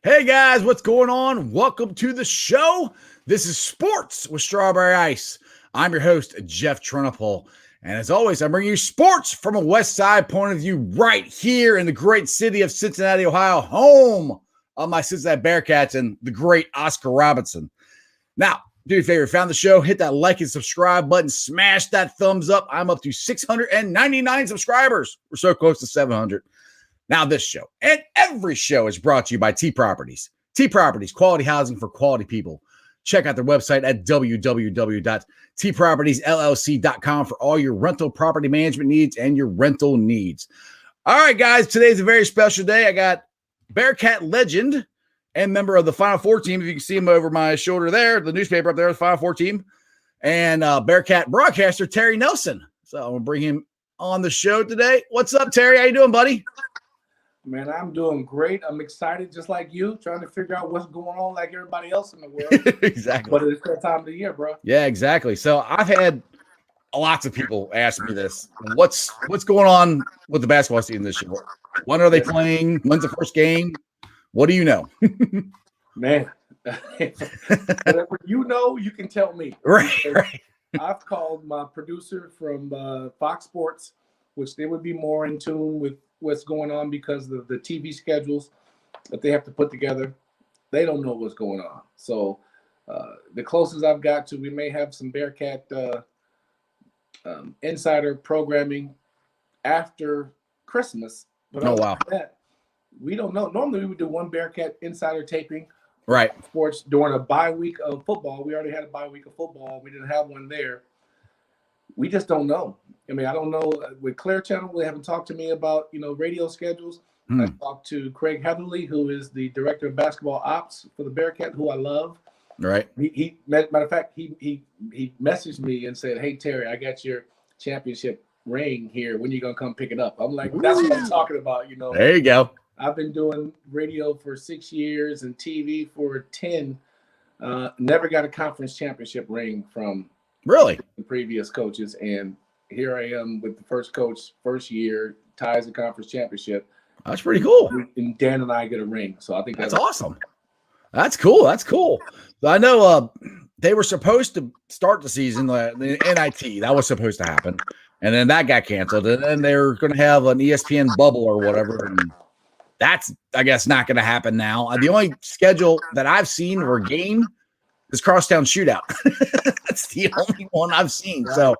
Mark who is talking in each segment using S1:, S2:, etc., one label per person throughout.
S1: Hey guys, what's going on? Welcome to the show. This is Sports with Strawberry Ice. I'm your host, Jeff Trunapole. And as always, I'm bringing you sports from a West Side point of view right here in the great city of Cincinnati, Ohio, home of my Cincinnati Bearcats and the great Oscar Robinson. Now, do your favor, found the show, hit that like and subscribe button, smash that thumbs up. I'm up to 699 subscribers. We're so close to 700. Now, this show and every show is brought to you by T Properties. T Properties, quality housing for quality people. Check out their website at www.tpropertiesllc.com for all your rental property management needs and your rental needs. All right, guys, today's a very special day. I got Bearcat legend and member of the Final Four team. If you can see him over my shoulder there, the newspaper up there, the Final Four team, and Bearcat broadcaster Terry Nelson. So I'm going to bring him on the show today. What's up, Terry? How you doing, buddy?
S2: Man, I'm doing great. I'm excited, just like you, trying to figure out what's going on like everybody else in the world.
S1: Exactly.
S2: But it's that time of the year, bro.
S1: Yeah, exactly. So I've had lots of people ask me this. What's going on with the basketball season this year? When are they playing? When's the first game? What do you know?
S2: Man, whatever you know, you can tell me.
S1: Right.
S2: I've called my producer from Fox Sports, which they would be more in tune with what's going on because of the TV schedules that they have to put together. They don't know what's going on. So the closest I've got to, we may have some Bearcat insider programming after Christmas. But
S1: wow.
S2: That, we don't know. Normally we would do one Bearcat insider taping.
S1: Right.
S2: Sports during a bye week of football. We already had a bye week of football. We didn't have one there. We just don't know. I mean, I don't know. With Clear Channel, they haven't talked to me about, radio schedules. I talked to Craig Heatherly, who is the director of basketball ops for the Bearcat, who I love.
S1: Right.
S2: He matter of fact, he messaged me and said, "Hey, Terry, I got your championship ring here. When are you going to come pick it up?" I'm like, that's what I'm talking about,
S1: There you go.
S2: I've been doing radio for 6 years and TV for 10. Never got a conference championship ring from
S1: Really
S2: the previous coaches, and here I am with the first coach, first year, ties the conference championship.
S1: That's pretty cool.
S2: And Dan and I get a ring, so I think
S1: that's awesome. That's cool. That's cool. I know they were supposed to start the season, the NIT. That was supposed to happen, and then that got canceled. And then they're going to have an ESPN bubble or whatever. And that's, I guess, not going to happen now. The only schedule that I've seen or game is Crosstown Shootout. That's the only one I've seen. So,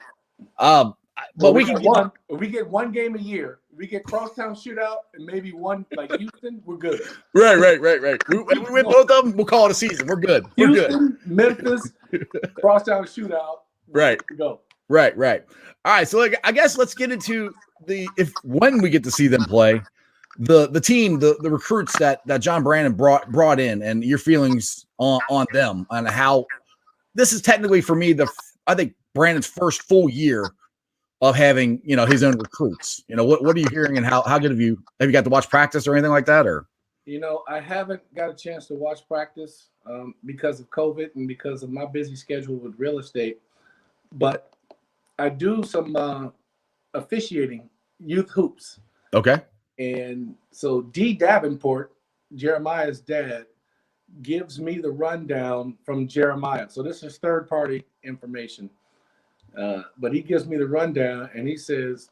S1: but we can
S2: get we get one game a year. We get Crosstown Shootout and maybe one like Houston. We're good.
S1: Right. We win both of them. We'll call it a season. We're good. We're
S2: Houston,
S1: good.
S2: Memphis, Crosstown Shootout.
S1: Right.
S2: Go.
S1: Right. All right. So I guess let's get into when we get to see them play. The team, the recruits that John Brandon brought in, and your feelings on them, and how this is technically for me I think Brandon's first full year of having his own recruits. What are you hearing, and how good have you got to watch practice or anything like that? Or
S2: I haven't got a chance to watch practice because of COVID and because of my busy schedule with real estate, but I do some officiating youth hoops.
S1: Okay.
S2: And so D. Davenport, Jeremiah's dad, gives me the rundown from Jeremiah. So this is third-party information. But he gives me the rundown, and he says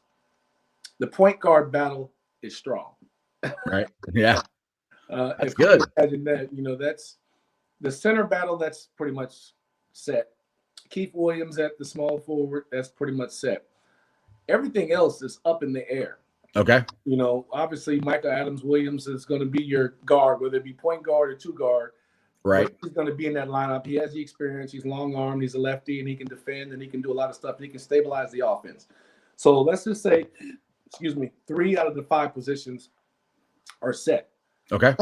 S2: the point guard battle is strong.
S1: Right. Yeah. That's
S2: if
S1: good.
S2: You imagine that, that's the center battle. That's pretty much set. Keith Williams at the small forward. That's pretty much set. Everything else is up in the air.
S1: Okay.
S2: Obviously Michael Adams Williams is going to be your guard, whether it be point guard or two guard.
S1: Right.
S2: He's going to be in that lineup. He has the experience. He's long-armed. He's a lefty, and he can defend, and he can do a lot of stuff. And he can stabilize the offense. So let's just say, 3 out of the 5 positions are set.
S1: Okay.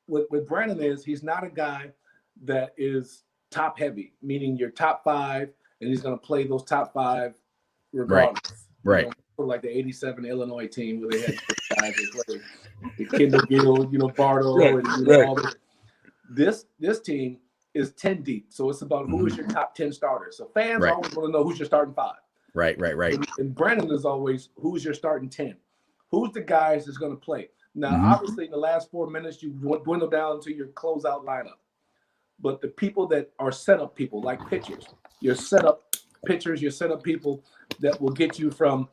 S2: What Brandon is, he's not a guy that is top-heavy, meaning your top 5, and he's going to play those top 5 regardless.
S1: Right.
S2: Like the '87 Illinois team where they had guys that played Kendall Gill, Bardo, and all that. This team is 10 deep, so it's about who is your top 10 starters. So fans always want to know who's your starting 5.
S1: Right.
S2: And Brandon is always who's your starting 10. Who's the guys that's going to play? Now, obviously, in the last 4 minutes, you dwindle down to your closeout lineup. But the people that are setup people, like pitchers, your setup pitchers, your setup people that will get you from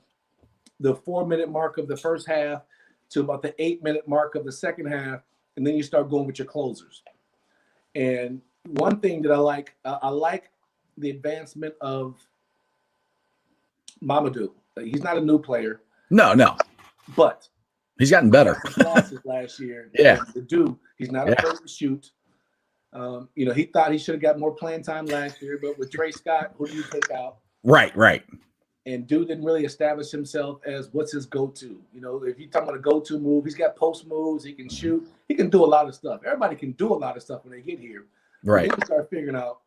S2: the 4-minute mark of the first half to about the 8-minute mark of the second half, and then you start going with your closers. And one thing that I like the advancement of Mamadou. He's not a new player.
S1: No.
S2: But
S1: he's gotten better.
S2: Losses last year.
S1: Yeah.
S2: The dude, he's not afraid to shoot. He thought he should have got more playing time last year, but with Trey Scott, who do you take out?
S1: Right.
S2: And dude didn't really establish himself as what's his go-to. If you're talking about a go-to move, he's got post moves. He can shoot. He can do a lot of stuff. Everybody can do a lot of stuff when they get here.
S1: Right.
S2: Then you start figuring out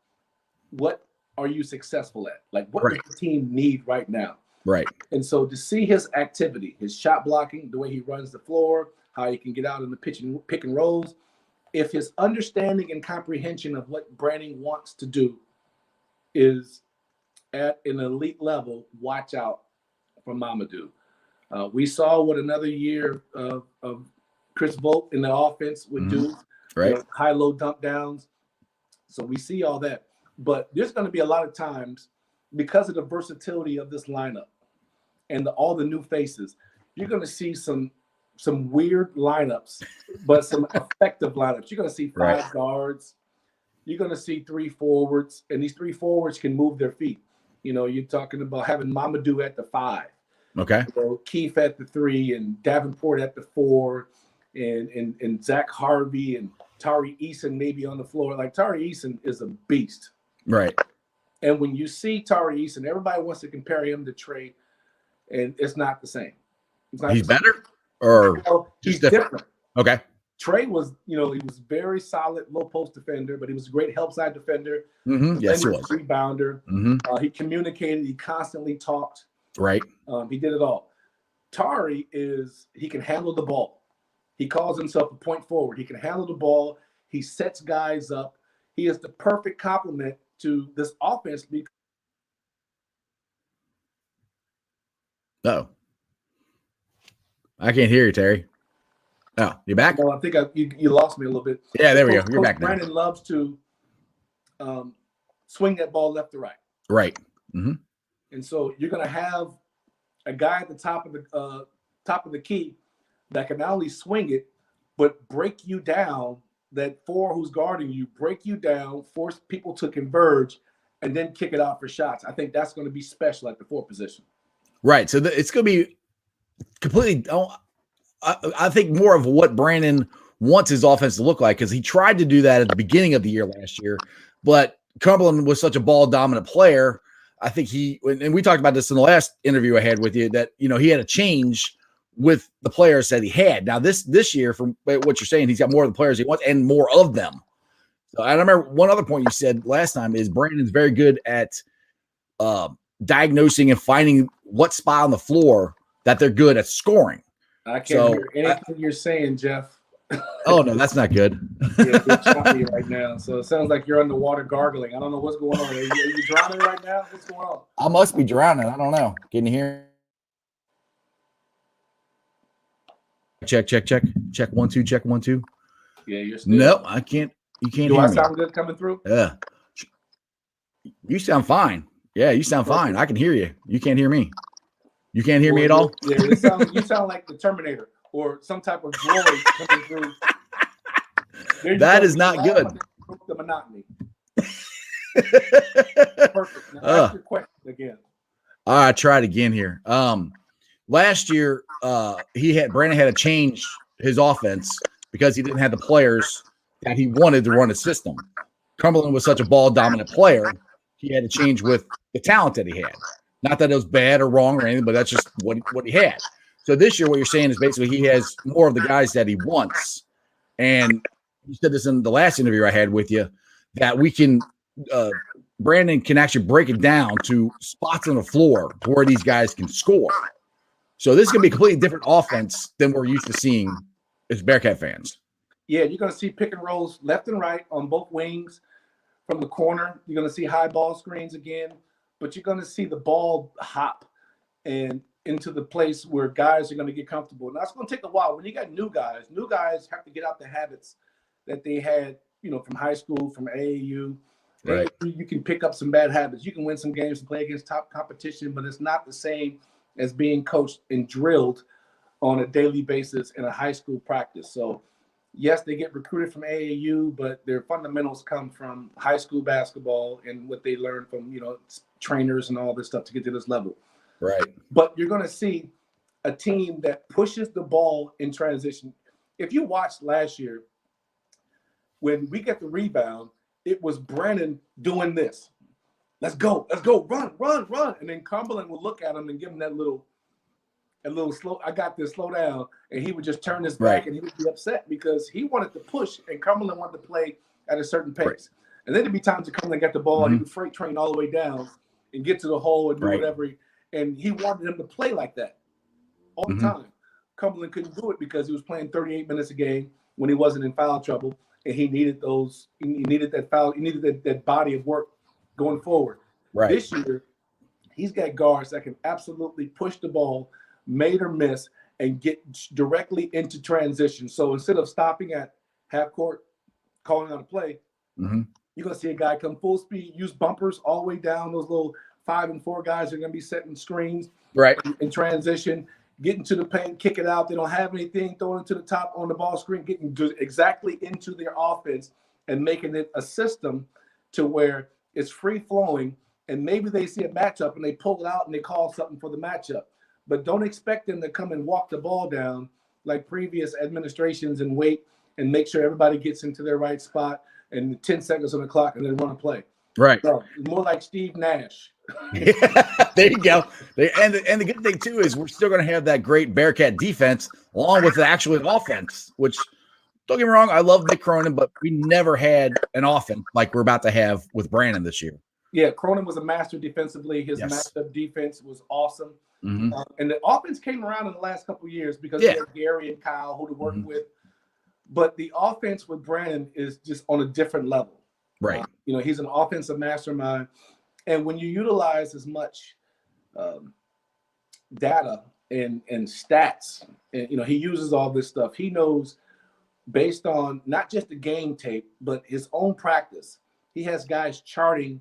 S2: what are you successful at? Like, what does the team need right now?
S1: Right.
S2: And so to see his activity, his shot blocking, the way he runs the floor, how he can get out in the pick and rolls, if his understanding and comprehension of what Brandon wants to do is at an elite level, watch out for Mamadou. We saw what another year of Chris Vogt in the offense would do.
S1: Right.
S2: High-low dump downs. So we see all that. But there's going to be a lot of times, because of the versatility of this lineup and all the new faces, you're going to see some weird lineups, but some effective lineups. You're going to see 5 guards. You're going to see 3 forwards, and these 3 forwards can move their feet. You're talking about having Mamadou at the 5.
S1: Okay.
S2: Keith at the 3, and Davenport at the 4, and Zach Harvey and Tari Eason maybe on the floor. Like, Tari Eason is a beast.
S1: Right.
S2: And when you see Tari Eason, everybody wants to compare him to Trey, and it's not the same.
S1: He's better, or
S2: he's different.
S1: Okay.
S2: Trey was, he was very solid low post defender, but he was a great help side defender.
S1: Yes, he was.
S2: Rebounder. He communicated. He constantly talked.
S1: Right.
S2: He did it all. Tari he can handle the ball. He calls himself a point forward. He can handle the ball. He sets guys up. He is the perfect complement to this offense.
S1: Oh, I can't hear you, Terry. Oh, you back?
S2: No, I think you lost me a little bit.
S1: Yeah, there we go. You're back now.
S2: Brandon loves to swing that ball left to right.
S1: Right.
S2: And so you're going to have a guy at the top of the key that can not only swing it, but break you down. That 4 who's guarding you, break you down, force people to converge, and then kick it out for shots. I think that's going to be special at the 4 position.
S1: Right. So it's going to be completely. I think more of what Brandon wants his offense to look like, because he tried to do that at the beginning of the year last year, but Cumberland was such a ball dominant player. I think and we talked about this in the last interview I had with you, that he had a change with the players that he had. Now this year, from what you're saying, he's got more of the players he wants and more of them. So I remember one other point you said last time is Brandon's very good at diagnosing and finding what spot on the floor that they're good at scoring.
S2: I can't hear anything you're saying, Jeff.
S1: Oh no, that's not good.
S2: Yeah, you're choppy right now. So it sounds like you're underwater gargling. I don't know what's going on. Are you drowning right now? What's going on?
S1: I must be drowning. I don't know. Can you hear? Check. 1 2. Check 1 2.
S2: Yeah, you're still.
S1: No, I can't. You can't
S2: Do
S1: hear
S2: I
S1: me.
S2: sound good coming through?
S1: Yeah. You sound fine. Yeah, you sound fine. I can hear you. You can't hear me. You can't hear me at all?
S2: Yeah, you sound like the Terminator or some type of droid coming through.
S1: That is not good.
S2: The monotony. Perfect. Now ask your question again.
S1: All right, try it again here. Last year, Brandon had to change his offense because he didn't have the players that he wanted to run his system. Cumberland was such a ball dominant player, he had to change with the talent that he had. Not that it was bad or wrong or anything, but that's just what he had. So this year, what you're saying is basically he has more of the guys that he wants. And you said this in the last interview I had with you, that we can Brandon can actually break it down to spots on the floor where these guys can score. So this is going to be a completely different offense than we're used to seeing as Bearcat fans.
S2: Yeah, you're going to see pick and rolls left and right on both wings from the corner. You're going to see high ball screens again, but you're going to see the ball hop. And into the place where guys are going to get comfortable. Now, it's going to take a while. When you got new guys have to get out the habits that they had, from high school, from AAU.
S1: Right.
S2: You can pick up some bad habits. You can win some games and play against top competition, but it's not the same as being coached and drilled on a daily basis in a high school practice. So, yes, they get recruited from AAU, but their fundamentals come from high school basketball and what they learn from, trainers and all this stuff to get to this level.
S1: Right.
S2: But you're going to see a team that pushes the ball in transition. If you watched last year, when we get the rebound, it was Brandon doing this. Let's go, run. And then Cumberland would look at him and give him that little slow, I got this, slow down. And he would just turn his back and he would be upset because he wanted to push and Cumberland wanted to play at a certain pace. Right. And then there'd be times that Cumberland got the ball and he would freight train all the way down and get to the hole and do whatever. And he wanted him to play like that all the time. Cumberland couldn't do it because he was playing 38 minutes a game when he wasn't in foul trouble. And he needed that foul. He needed that body of work going forward. Right. This year, he's got guards that can absolutely push the ball, made or miss, and get directly into transition. So instead of stopping at half court, calling out a play, you're going to see a guy come full speed, use bumpers all the way down. Those little 5 and 4 guys are going to be setting screens in transition, getting to the paint, kick it out. They don't have anything, throwing it to the top on the ball screen, getting exactly into their offense and making it a system to where it's free flowing. And maybe they see a matchup and they pull it out and they call something for the matchup. But don't expect them to come and walk the ball down like previous administrations and wait and make sure everybody gets into their right spot and 10 seconds on the clock and then run a play.
S1: Right.
S2: So, more like Steve Nash.
S1: Yeah, there you go. And the good thing, too, is we're still going to have that great Bearcat defense along with the actual offense, which, don't get me wrong, I love Nick Cronin, but we never had an offense like we're about to have with Brandon this year.
S2: Yeah, Cronin was a master defensively. His matchup defense was awesome. And the offense came around in the last couple of years because we had Gary and Kyle who to work with. But the offense with Brandon is just on a different level.
S1: Right.
S2: He's an offensive mastermind. And when you utilize as much data and stats, and he uses all this stuff, he knows based on not just the game tape, but his own practice. He has guys charting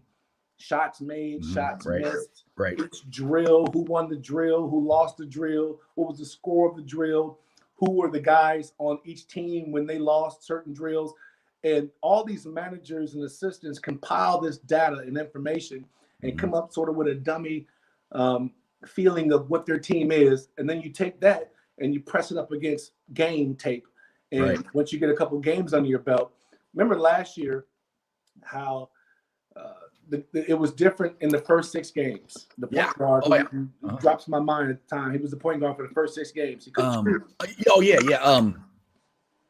S2: shots made, shots missed, each drill, who won the drill, who lost the drill, what was the score of the drill, who were the guys on each team when they lost certain drills. And all these managers and assistants compile this data and information and come up sort of with a dummy feeling of what their team is. And then you take that and you press it up against game tape. And once you get a couple games under your belt, remember last year how it was different in the first 6 games. The point guard drops my mind at the time. He was the point guard for the first 6 games. He couldn't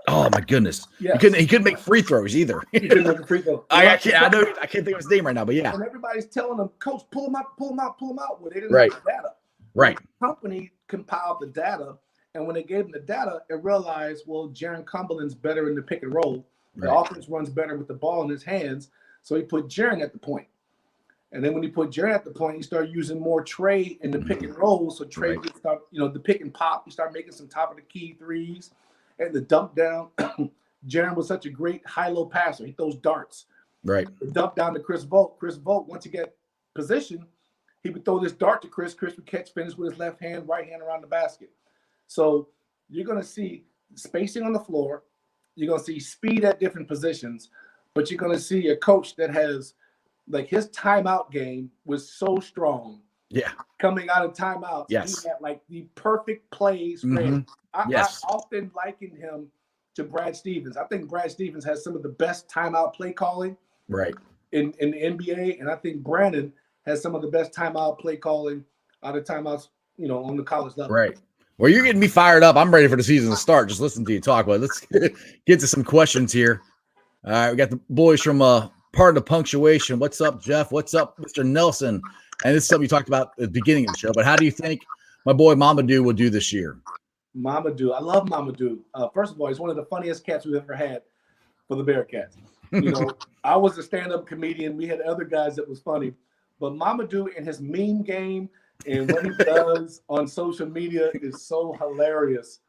S1: oh my goodness! Yes. He couldn't make free throws either.
S2: He couldn't make a free throw.
S1: I can't think of his name right now, but yeah.
S2: And everybody's telling him, Coach, pull him out. Well, they didn't have the data.
S1: Right.
S2: The company compiled the data, and when they gave him the data, it realized, well, Jaron Cumberland's better in the pick and roll. The offense runs better with the ball in his hands, so he put Jaron at the point. And then when he put Jaron at the point, he started using more Trey in the pick and roll. So Trey would start, the pick and pop. He started making some top of the key threes. And the dump down, Jaron was such a great high-low passer. He throws darts.
S1: Right.
S2: The dump down to Chris Vogt. Chris Vogt, once he got position, he would throw this dart to Chris. Chris would catch, finish with his left hand, right hand around the basket. So you're going to see spacing on the floor. You're going to see speed at different positions. But you're going to see a coach that has, like, his timeout game was so strong.
S1: Yeah.
S2: Coming out of timeouts, he had like the perfect plays. I often likened him to Brad Stevens. I think Brad Stevens has some of the best timeout play calling in the NBA. And I think Brandon has some of the best timeout play calling out of timeouts, on the college level.
S1: Right. Well, you're getting me fired up. I'm ready for the season to start. Just listen to you talk. But let's get to some questions here. All right. We got the boys from Part of Punctuation. What's up, Jeff? What's up, Mr. Nelson? And this is something you talked about at the beginning of the show, but how do you think my boy Mamadou will do this year?
S2: Mamadou. I love Mamadou. First of all, he's one of the funniest cats we've ever had for the Bearcats. I was a stand-up comedian. We had other guys that was funny. But Mamadou and his meme game And what he does on social media is so hilarious.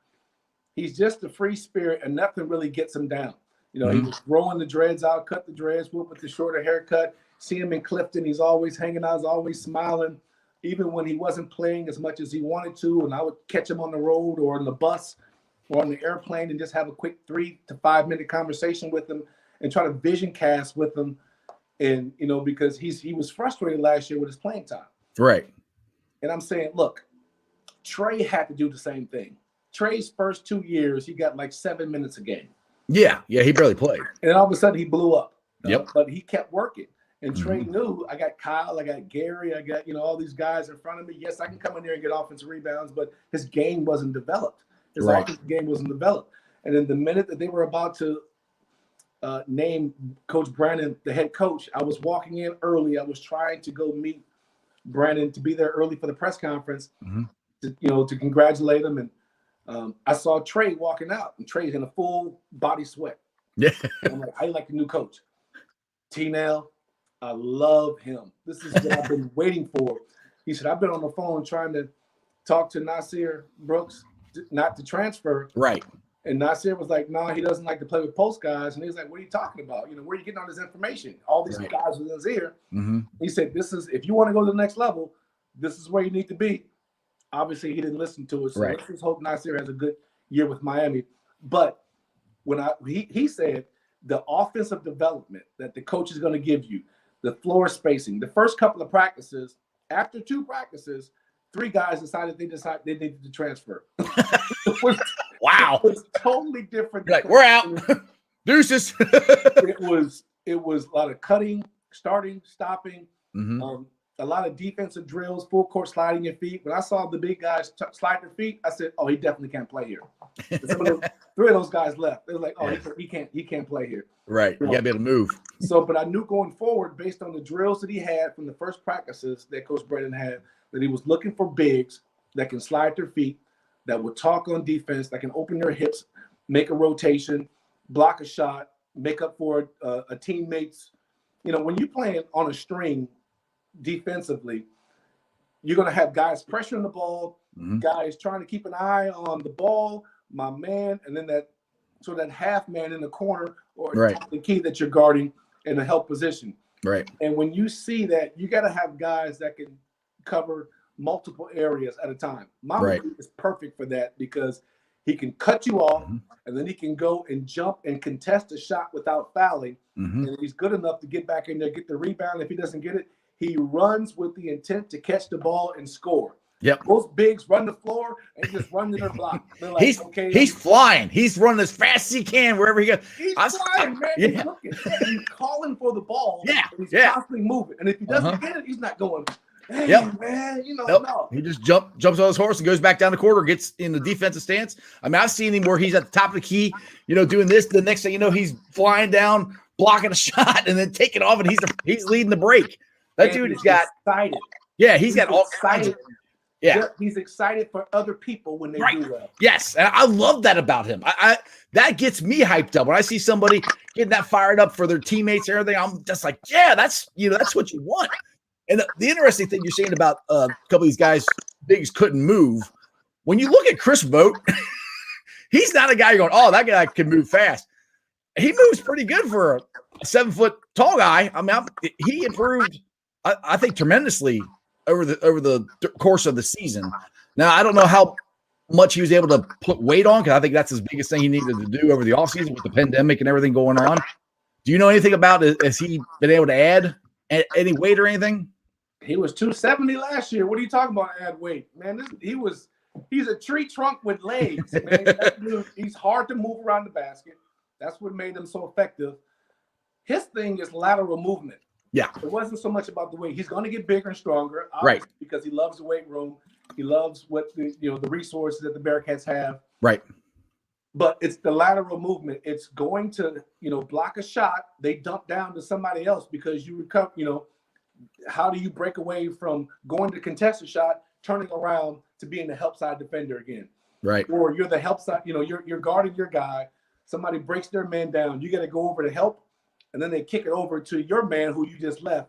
S2: He's just a free spirit, and nothing really gets him down. You know, he was growing the dreads out, cut the dreads, went with the shorter haircut. See him in Clifton, he's always hanging out, he's always smiling, even when he wasn't playing as much as he wanted to. And I would catch him on the road or on the bus or on the airplane and just have a quick 3 to 5 minute conversation with him and try to vision cast with him. And, you know, because he was frustrated last year with his playing time.
S1: Right.
S2: And I'm saying, look, Trey had to do the same thing. Trey's first 2 years, he got like 7 minutes a game.
S1: Yeah, he barely played.
S2: And then all of a sudden he blew up.
S1: Yep.
S2: But he kept working. And Trey knew, I got Kyle, I got Gary, I got, you know, all these guys in front of me. Yes, I can come in there and get offensive rebounds, but his game wasn't developed. His offensive game wasn't developed. And then the minute that they were about to name Coach Brandon the head coach, I was walking in early. I was trying to go meet Brandon to be there early for the press conference, to congratulate him. And I saw Trey walking out, and Trey's in a full body sweat.
S1: Yeah.
S2: And I'm like, how you like the new coach? T-Nail, I love him. This is what I've been waiting for. He said, I've been on the phone trying to talk to Nasir Brooks not to transfer.
S1: Right.
S2: And Nasir was like, no, he doesn't like to play with post guys. And he was like, what are you talking about? You know, where are you getting all this information? All these guys in his ear. He said, if you want to go to the next level, this is where you need to be. Obviously, he didn't listen to it. So let's just hope Nasir has a good year with Miami. But when he said the offensive development that the coach is going to give you, the floor spacing, the first couple of practices, after 2 practices, 3 guys decided they needed to transfer.
S1: Wow.
S2: It was totally different.
S1: Like, we're out. Deuces.
S2: it was a lot of cutting, starting, stopping, a lot of defensive drills, full court sliding your feet. When I saw the big guys slide their feet, I said, oh, he definitely can't play here. 3 of those guys left. They were like, oh, he can't play here.
S1: Right. You got to be able to move.
S2: But I knew going forward, based on the drills that he had from the first practices that Coach Brandon had, that he was looking for bigs that can slide their feet, that will talk on defense, that can open their hips, make a rotation, block a shot, make up for a teammate's. You know, when you're playing on a string defensively, you're going to have guys pressuring the ball, guys trying to keep an eye on the ball, my man, and then that half man in the corner or the key that you're guarding in a help position. Right. And when you see that, you got to have guys that can cover multiple areas at a time. Mama is perfect for that because he can cut you off and then he can go and jump and contest a shot without fouling. And he's good enough to get back in there, get the rebound. If he doesn't get it, he runs with the intent to catch the ball and score. Yep. Most bigs run the floor and just run to their block. Like,
S1: he's flying. He's running as fast as he can wherever he goes.
S2: He's flying, man. He's looking. He's calling for the ball. Yeah. And he's constantly moving. And if he doesn't get it, he's not going, hey, man, no.
S1: He just jumps on his horse and goes back down the court or gets in the defensive stance. I mean, I've seen him where he's at the top of the key, doing this. The next thing you know, he's flying down, blocking a shot, and then taking off, and he's leading the break. That dude has got
S2: excited.
S1: Yeah, he's got all kinds of. Yeah,
S2: he's excited for other people when they do well.
S1: Yes, and I love that about him. I that gets me hyped up when I see somebody getting that fired up for their teammates and everything. I'm just like, yeah, that's what you want. And the interesting thing you're saying about a couple of these guys, bigs couldn't move. When you look at Chris Vogt, he's not a guy you're going, oh, that guy can move fast. He moves pretty good for a 7-foot tall guy. I mean, he improved, I think, tremendously over the course of the season. Now, I don't know how much he was able to put weight on, because I think that's his biggest thing he needed to do over the offseason with the pandemic and everything going on. Do you know anything about it? Has he been able to add any weight or anything?
S2: He was 270 last year. What are you talking about, add weight? Man, he's a tree trunk with legs, man. That dude, he's hard to move around the basket. That's what made him so effective. His thing is lateral movement.
S1: Yeah.
S2: It wasn't so much about the weight. He's going to get bigger and stronger,
S1: right?
S2: Because he loves the weight room. He loves what the resources that the Bearcats have.
S1: Right.
S2: But it's the lateral movement. It's going to, block a shot. They dump down to somebody else because you recover, how do you break away from going to contest a shot, turning around to being the help side defender again?
S1: Right.
S2: Or you're the help side, you're guarding your guy. Somebody breaks their man down. You got to go over to help. And then they kick it over to your man who you just left,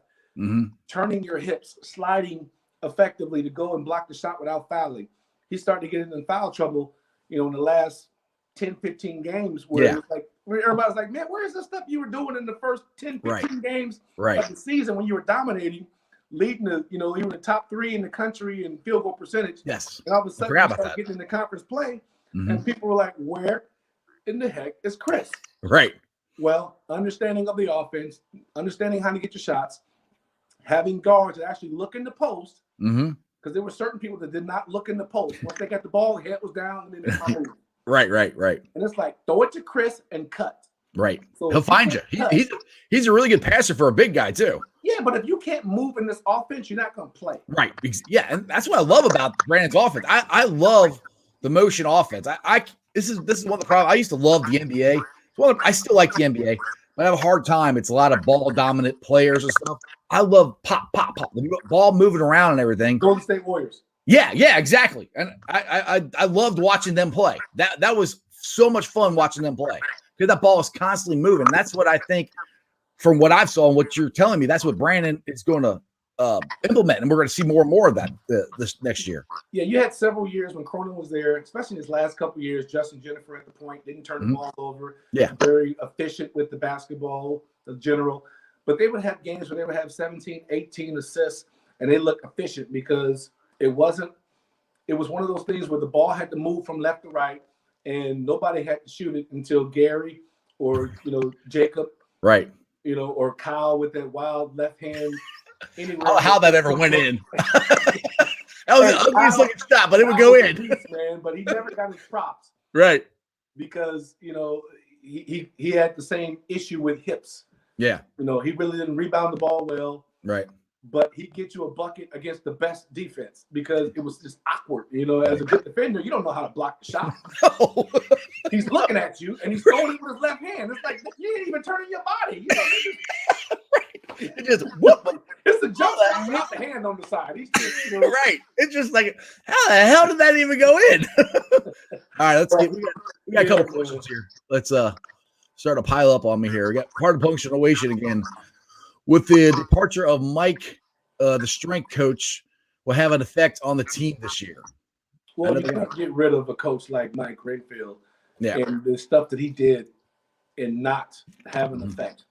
S2: turning your hips, sliding effectively to go and block the shot without fouling. He started to get in foul trouble, in the last 10, 15 games where it was like, where everybody's like, man, where's the stuff you were doing in the first 10, 15 games of the season when you were dominating, leading the, you were the top 3 in the country in field goal percentage.
S1: Yes.
S2: And all of a sudden you start getting into conference play, and people were like, where in the heck is Chris?
S1: Right.
S2: Well, understanding of the offense, understanding how to get your shots, having guards that actually look in the post, because there were certain people that did not look in the post. Once they got the ball, head was down, and then they moved.
S1: Right.
S2: And it's like, throw it to Chris and cut.
S1: Right. So he'll find you. He's a really good passer for a big guy, too.
S2: Yeah, but if you can't move in this offense, you're not going to play.
S1: Right. Yeah, and that's what I love about Brandon's offense. I love the motion offense. This is one of the problems. I used to love the NBA. I still like the NBA, but I have a hard time. It's a lot of ball-dominant players and stuff. I love pop, the ball moving around and everything.
S2: Golden State Warriors.
S1: Yeah, exactly. And I loved watching them play. That was so much fun watching them play because that ball is constantly moving. And that's what I think, from what I've saw and what you're telling me, that's what Brandon is going to implement, and we're going to see more and more of that this next year.
S2: Yeah, you had several years when Cronin was there, especially in his last couple of years. Justin Jennifer at the point didn't turn the ball over.
S1: Yeah,
S2: very efficient with the basketball, the general. But they would have games where they would have 17, 18 assists, and they look efficient because it was one of those things where the ball had to move from left to right, and nobody had to shoot it until Gary or Jacob,
S1: right?
S2: Or Kyle with that wild left hand. Anyway,
S1: how that ever went in. That was the ugliest looking shot, but it would go in.
S2: Man, but he never got his props.
S1: Right.
S2: Because, he had the same issue with hips.
S1: Yeah.
S2: He really didn't rebound the ball well.
S1: Right.
S2: But he gets you a bucket against the best defense because it was just awkward. As a good defender, you don't know how to block the shot. No. He's looking at you and he's throwing it with his left hand. It's like you ain't even turning your body.
S1: It just whoop.
S2: It's a jump shot without the hand on the side. He's just,
S1: right. It's just like, how the hell did that even go in? All right, we got a couple questions here. Let's start to pile up on me here. We got part of punctuation again. With the departure of Mike, the strength coach, will have an effect on the team this year.
S2: Well, you can't get rid of a coach like Mike Greenfield
S1: and
S2: the stuff that he did and not have an effect.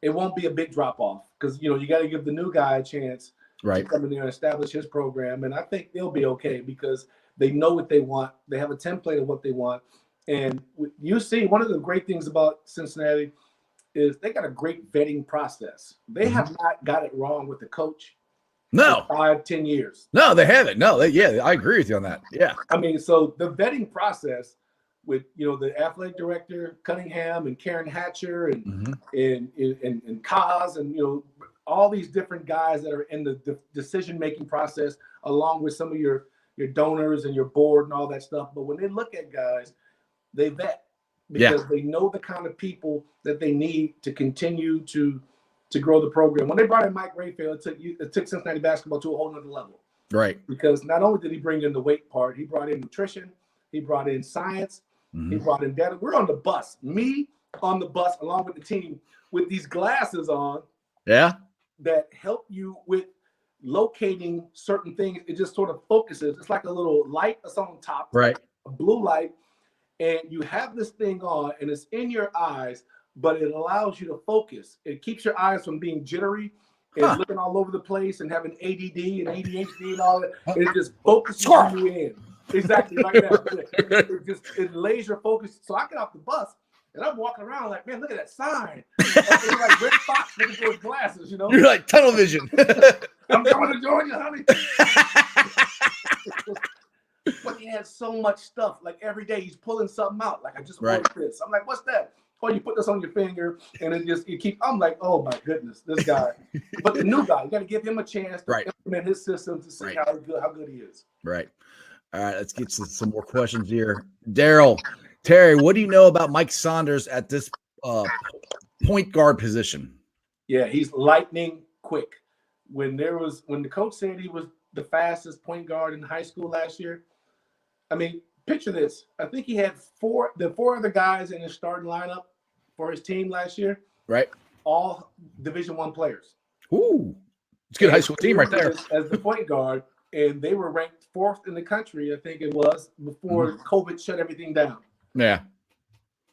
S2: It won't be a big drop-off because, you got to give the new guy a chance to come in there and establish his program. And I think they'll be okay because they know what they want. They have a template of what they want. And you see, one of the great things about Cincinnati is they got a great vetting process. They have not got it wrong with the coach.
S1: No.
S2: 5-10 years.
S1: No, they haven't. No, I agree with you on that. Yeah.
S2: I mean, so the vetting process with the athletic director Cunningham and Karen Hatcher and Kaz and all these different guys that are in the decision making process, along with some of your donors and your board and all that stuff. But when they look at guys, they vet because they know the kind of people that they need to continue to grow the program. When they brought in Mike Greenfield, it took Cincinnati basketball to a whole nother level.
S1: Right.
S2: Because not only did he bring in the weight part, he brought in nutrition, he brought in science, he brought in data. We're on the bus. Me on the bus along with the team with these glasses on.
S1: Yeah.
S2: That help you with locating certain things. It just sort of focuses. It's like a little light that's on top.
S1: Right.
S2: A blue light. And you have this thing on and it's in your eyes, but it allows you to focus. It keeps your eyes from being jittery and looking all over the place and having ADD and ADHD and all that. It just focuses you in. Exactly, right now. It laser focus. So I get off the bus and I'm walking around like, man, look at that sign. It's like Red Fox looking for his glasses,
S1: You're like tunnel vision.
S2: I'm going to join you, honey. But he has so much stuff. Like every day he's pulling something out. Like I just ordered this. I'm like, what's that? Oh, you put this on your finger and I'm like, oh my goodness, this guy. But the new guy, you got to give him a chance to implement his system to see how good he is.
S1: Right. All right, let's get to some more questions here. Daryl, Terry, what do you know about Mike Saunders at this point guard position?
S2: Yeah, he's lightning quick. When the coach said he was the fastest point guard in high school last year, I mean, picture this. I think he had four other guys in his starting lineup for his team last year.
S1: Right.
S2: All Division I players.
S1: Ooh. It's a good high school team right there.
S2: As the point guard, and they were ranked 4th in the country, I think it was, before COVID shut everything down.
S1: Yeah.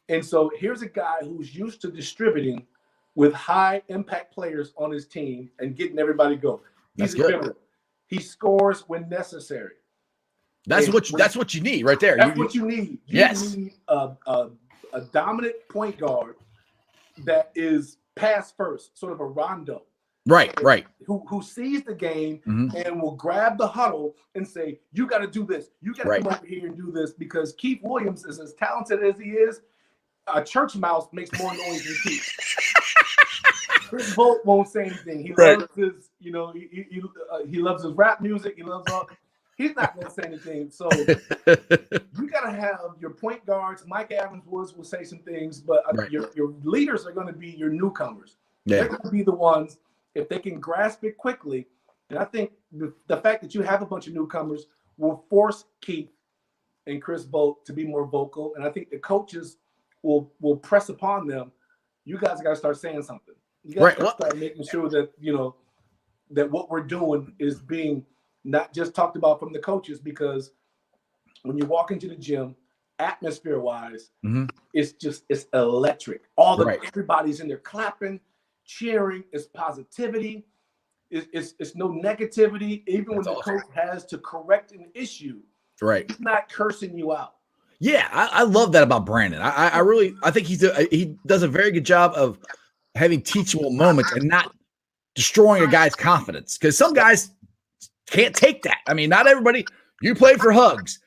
S2: And so here's a guy who's used to distributing with high impact players on his team and getting everybody going. He's a general. He scores when necessary.
S1: That's what you need right there.
S2: That's what you need. You need a dominant point guard that is pass first, sort of a Rondo.
S1: Right.
S2: Who sees the game and will grab the huddle and say, you got to do this. You got to come over here and do this, because Keith Williams is as talented as he is. A church mouse makes more noise than Keith. Chris Bolt won't say anything. He loves his, he loves his rap music. He loves all. He's not going to say anything. So you got to have your point guards. Mike Adams-Woods will say some things, but your leaders are going to be your newcomers. Yeah. They're going to be the ones, if they can grasp it quickly. And I think the fact that you have a bunch of newcomers will force Keith and Chris Bolt to be more vocal. And I think the coaches will press upon them. You guys got to start saying something. You got to start making sure that, that what we're doing is being not just talked about from the coaches, because when you walk into the gym, atmosphere-wise, it's electric. Everybody's in there clapping, cheering. It's positivity. It's no negativity. Even when the coach has to correct an issue, he's not cursing you out.
S1: Yeah, I love that about Brandon. I think he does a very good job of having teachable moments and not destroying a guy's confidence, because some guys can't take that. I mean, not everybody. You played for Hugs.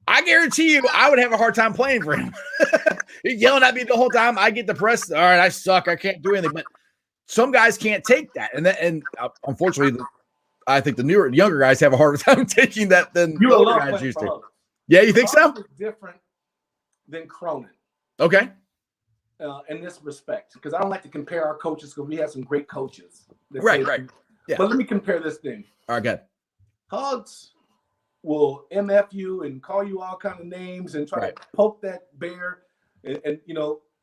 S1: I guarantee you, I would have a hard time playing for him. He's yelling at me the whole time. I get depressed. All right, I suck. I can't do anything. But some guys can't take that, and unfortunately, I think the younger guys have a harder time taking that than the older guys used to. Yeah, you think so?
S2: Different than Cronin.
S1: Okay.
S2: In this respect, because I don't like to compare our coaches, because we have some great coaches.
S1: Right. Yeah.
S2: But let me compare this thing.
S1: All right, good.
S2: Hugs will MF you and call you all kind of names and try to poke that bear, and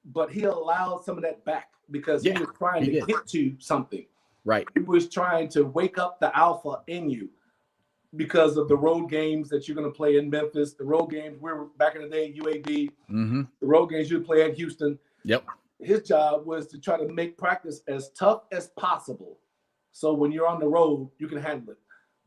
S2: but he allowed some of that back because he was trying to get to something. Right. He was trying to wake up the alpha in you because of the road games that you're going to play in Memphis, the road games we were back in the day, UAB, the road games you would play at Houston. Yep. His job was to try to make practice as tough as possible, so when you're on the road, you can handle it.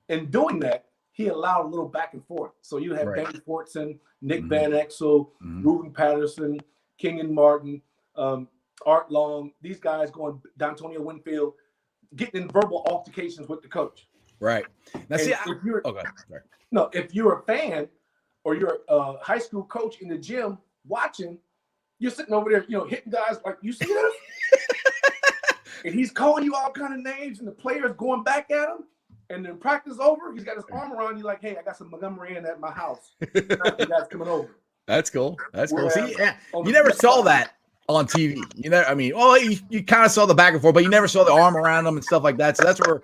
S2: In doing that, he allowed a little back and forth. So you have Benny Fortson, Nick Van Exel, Ruben Patterson, Kenyon Martin, Art Long, these guys going, D'Antonio Winfield, getting in verbal altercations with the coach. Right. Now, see, if you're a fan or you're a high school coach in the gym watching, you're sitting over there, hitting guys like, you see this? And he's calling you all kind of names, and the players going back at him. And then practice over, he's got his arm around you like, hey, I got some Montgomery Inn at my house. You guys coming over. That's cool. That's cool. See, you never saw that on TV. You kind of saw the back and forth, but you never saw the arm around them and stuff like that. So that's where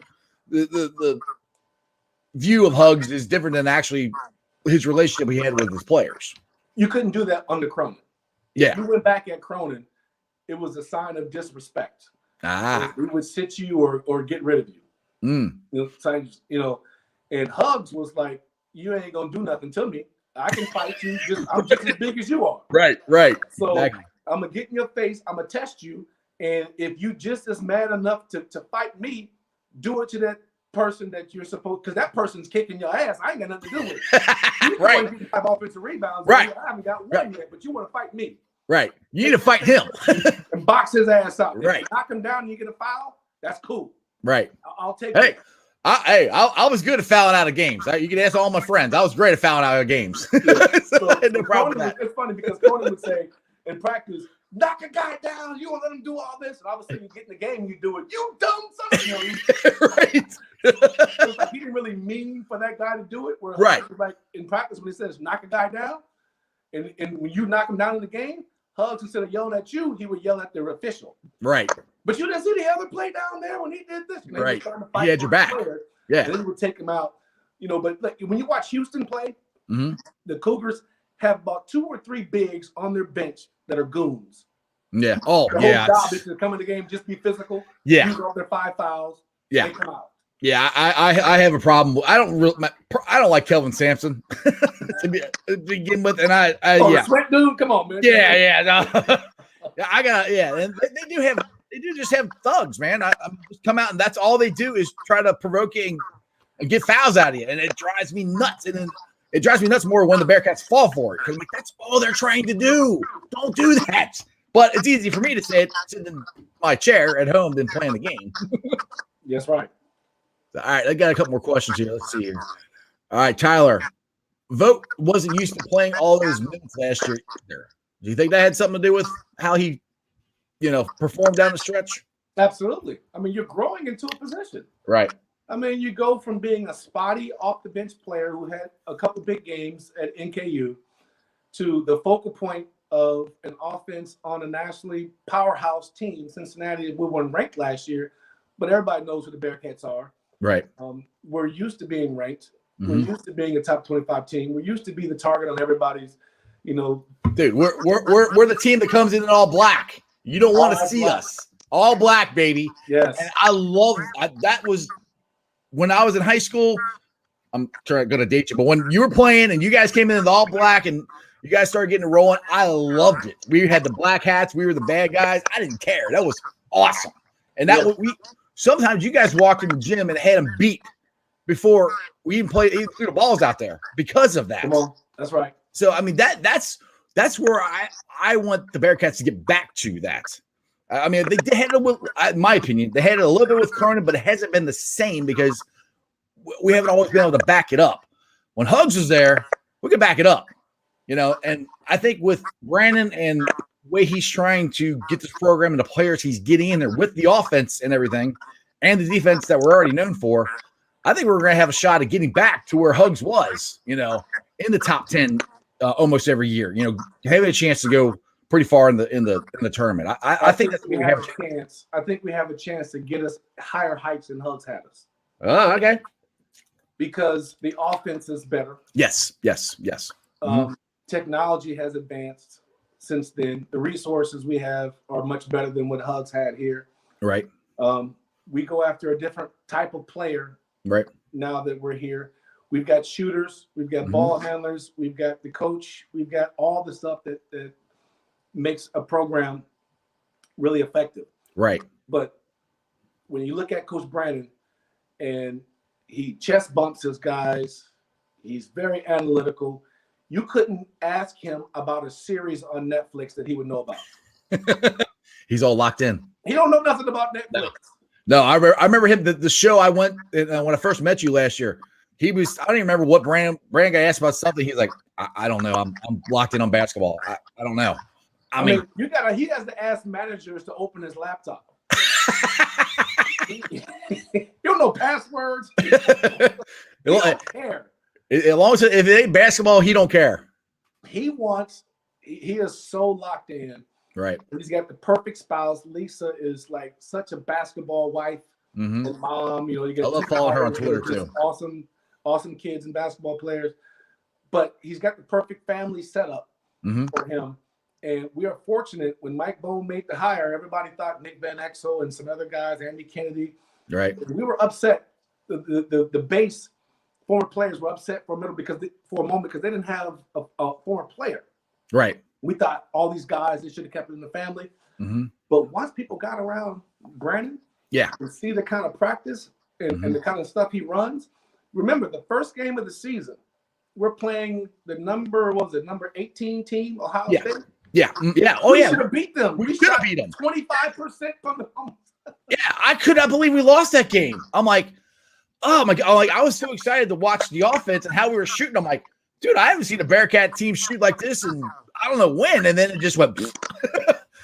S2: the view of Hugs is different than actually his relationship he had with his players. You couldn't do that under Cronin. Yeah. If you went back at Cronin, it was a sign of disrespect. We would sit you or get rid of you. And Hugs was like, you ain't gonna do nothing to me. I can fight you. I'm just as big as you are. Right. So exactly. I'm gonna get in your face. I'm gonna test you. And if you just as mad enough to fight me, do it to that person that you're supposed, because that person's kicking your ass. I ain't got nothing to do with it. Right. You have offensive rebounds. Right. I haven't got one yet, but you want to fight me. Right. You need to fight him and box his ass up. Right. If you knock him down and you get a foul, that's cool. Right. I'll take it. I was good at fouling out of games. You can ask all my friends. I was great at fouling out of games. So no problem with that. It's funny because Cronin would say in practice, knock a guy down. You won't let him do all this. And all of a sudden you get in the game, you do it. You dumb son. Right. It's like he didn't really mean for that guy to do it. Where like in practice when he says knock a guy down, and when you knock him down in the game, Hugs, instead of yelling at you, he would yell at the official. Right. But you didn't see the other play down there when he did this. Right. He had your back. Yeah. And then he would take him out. But like, when you watch Houston play, the Cougars have about 2 or 3 bigs on their bench that are goons. Yeah. Oh, their whole job is to come in the game, just be physical. Yeah. Use all their 5 fouls. Yeah. They come out.
S1: Yeah, I have a problem. I don't like Kelvin Sampson to begin with, and
S2: The
S1: yeah,
S2: sweat dude, come on, man.
S1: yeah, no. Yeah, and they do just have thugs, man. I'm just come out and that's all they do is try to provoke you and get fouls out of you, and it drives me nuts. And then it drives me nuts more when the Bearcats fall for it because like that's all they're trying to do. Don't do that. But it's easy for me to say it sitting in my chair at home than playing the game.
S2: That's right.
S1: All right, I got a couple more questions here. Let's see here. All right, Tyler. Vogt wasn't used to playing all those minutes last year either. Do you think that had something to do with how he, performed down the stretch?
S2: Absolutely. I mean, you're growing into a position.
S1: Right.
S2: I mean, you go from being a spotty off the bench player who had a couple big games at NKU to the focal point of an offense on a nationally powerhouse team. Cincinnati, we weren't ranked last year, but everybody knows who the Bearcats are.
S1: Right.
S2: We're used to being ranked.
S1: Mm-hmm.
S2: We're used to being a top 25 team. We're used to be the target on everybody's,
S1: Dude, we're the team that comes in all black. You don't want to see us all black, baby.
S2: Yes.
S1: And I love that was when I was in high school. I'm going to date you, but when you were playing and you guys came in all black and you guys started getting it rolling, I loved it. We had the black hats. We were the bad guys. I didn't care. That was awesome. And that sometimes you guys walked in the gym and had them beat before we even threw the balls out there because of that.
S2: Come on. That's right.
S1: So, I mean, that's where I want the Bearcats to get back to that. I mean, they had it with, in my opinion, they had it a little bit with Cronin, but it hasn't been the same because we haven't always been able to back it up. When Hugs was there, we could back it up, and I think with Brandon and the way he's trying to get this program and the players he's getting in there with the offense and everything and the defense that we're already known for, I think we're going to have a shot at getting back to where Hugs was, in the top 10 almost every year, having a chance to go pretty far in the tournament. I think that's
S2: we have a chance. I think we have a chance to get us higher heights than Hugs had us.
S1: Oh, okay.
S2: Because the offense is better.
S1: Yes.
S2: Technology has advanced since then. The resources we have are much better than what Hugs had here.
S1: Right.
S2: We go after a different type of player.
S1: Right.
S2: Now that we're here, we've got shooters, we've got ball handlers, we've got the coach, we've got all the stuff that makes a program really effective.
S1: Right.
S2: But when you look at Coach Brandon and he chest bumps his guys, he's very analytical. You couldn't ask him about a series on Netflix that he would know about.
S1: He's all locked in.
S2: He don't know nothing about Netflix.
S1: No, I remember him. The show I went when I first met you last year. I don't even remember what Brandon got asked about something. He's like, I don't know. I'm locked in on basketball. I don't know. I mean,
S2: he has to ask managers to open his laptop. You don't know passwords. He don't care.
S1: As long as if it ain't basketball, he don't care.
S2: He is so locked in.
S1: Right.
S2: He's got the perfect spouse. Lisa is like such a basketball wife and mom. You get
S1: I love following her on Twitter too.
S2: Awesome kids and basketball players. But he's got the perfect family setup for him. And we are fortunate when Mike Bone made the hire, everybody thought Nick Van Exel and some other guys, Andy Kennedy.
S1: Right.
S2: We were upset. The base former players were upset for a moment because they didn't have a former player.
S1: Right.
S2: We thought all these guys, they should have kept it in the family. But once people got around Brandon, and see the kind of practice and the kind of stuff he runs, remember the first game of the season, we're playing the number 18 team, Ohio State.
S1: Yeah.
S2: We should have beat them.
S1: We should have beat them.
S2: 25% from the home.
S1: Yeah, I could not believe we lost that game. I'm like, oh my God. I was so excited to watch the offense and how we were shooting. I'm like, dude, I haven't seen a Bearcat team shoot like this and I don't know when. And then it just went.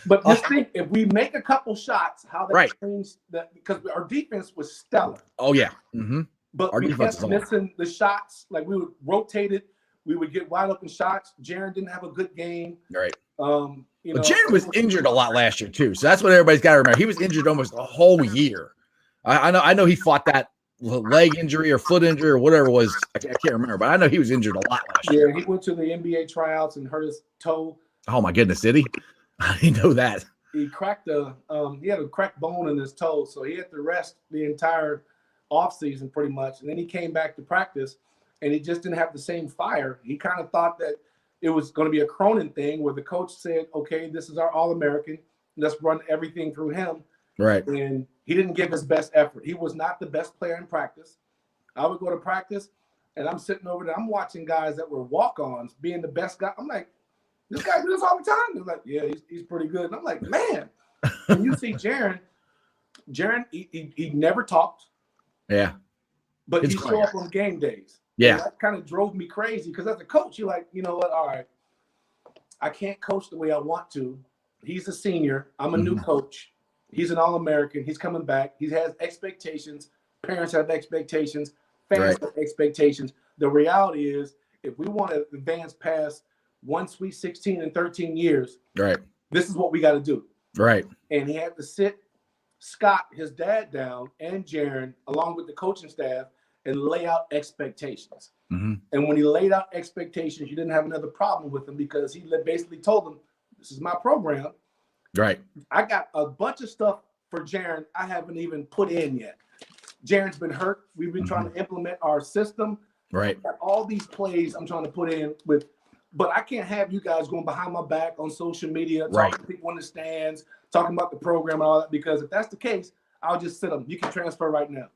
S2: But just think, if we make a couple shots, how that changed that, because our defense was stellar.
S1: Oh, yeah.
S2: But we kept missing the shots. Like we would rotate it. We would get wide open shots. Jaron didn't have a good game.
S1: Right. Jaron was injured a lot last year too. So that's what everybody's got to remember. He was injured almost the whole year. I know he fought that leg injury or foot injury or whatever it was. I can't remember, but I know he was injured a lot last year.
S2: Yeah, he went to the NBA tryouts and hurt his toe.
S1: Oh my goodness, did he? I didn't know that.
S2: He cracked he had a cracked bone in his toe, so he had to rest the entire off season pretty much. And then he came back to practice and he just didn't have the same fire. He kind of thought that it was going to be a Cronin thing where the coach said, okay, this is our All-American. Let's run everything through him.
S1: Right.
S2: And he didn't give his best effort. He was not the best player in practice. I would go to practice and I'm sitting over there. I'm watching guys that were walk-ons being the best guy. I'm like, this guy do this all the time. They're like, yeah, he's pretty good. And I'm like, man. And you see Jaron, he never talked.
S1: Yeah.
S2: But he showed up on game days.
S1: Yeah.
S2: And that kind of drove me crazy because as a coach, you're like, you know what? All right, I can't coach the way I want to. He's a senior. I'm a new coach. He's an All-American. He's coming back. He has expectations. Parents have expectations. Fans have expectations. The reality is, if we want to advance past one Sweet 16 in 13 years, this is what we got to do.
S1: Right.
S2: And he had to sit Scott, his dad, down, and Jaron, along with the coaching staff, and lay out expectations. And when he laid out expectations, you didn't have another problem with him because he basically told them, this is my program.
S1: Right.
S2: I got a bunch of stuff for Jaron I haven't even put in yet. Jaron's been hurt. We've been trying to implement our system.
S1: Right.
S2: Got all these plays I'm trying to put in with, but I can't have you guys going behind my back on social media, talking to people in the stands, talking about the program and all that, because if that's the case, I'll just sit them. You can transfer right now.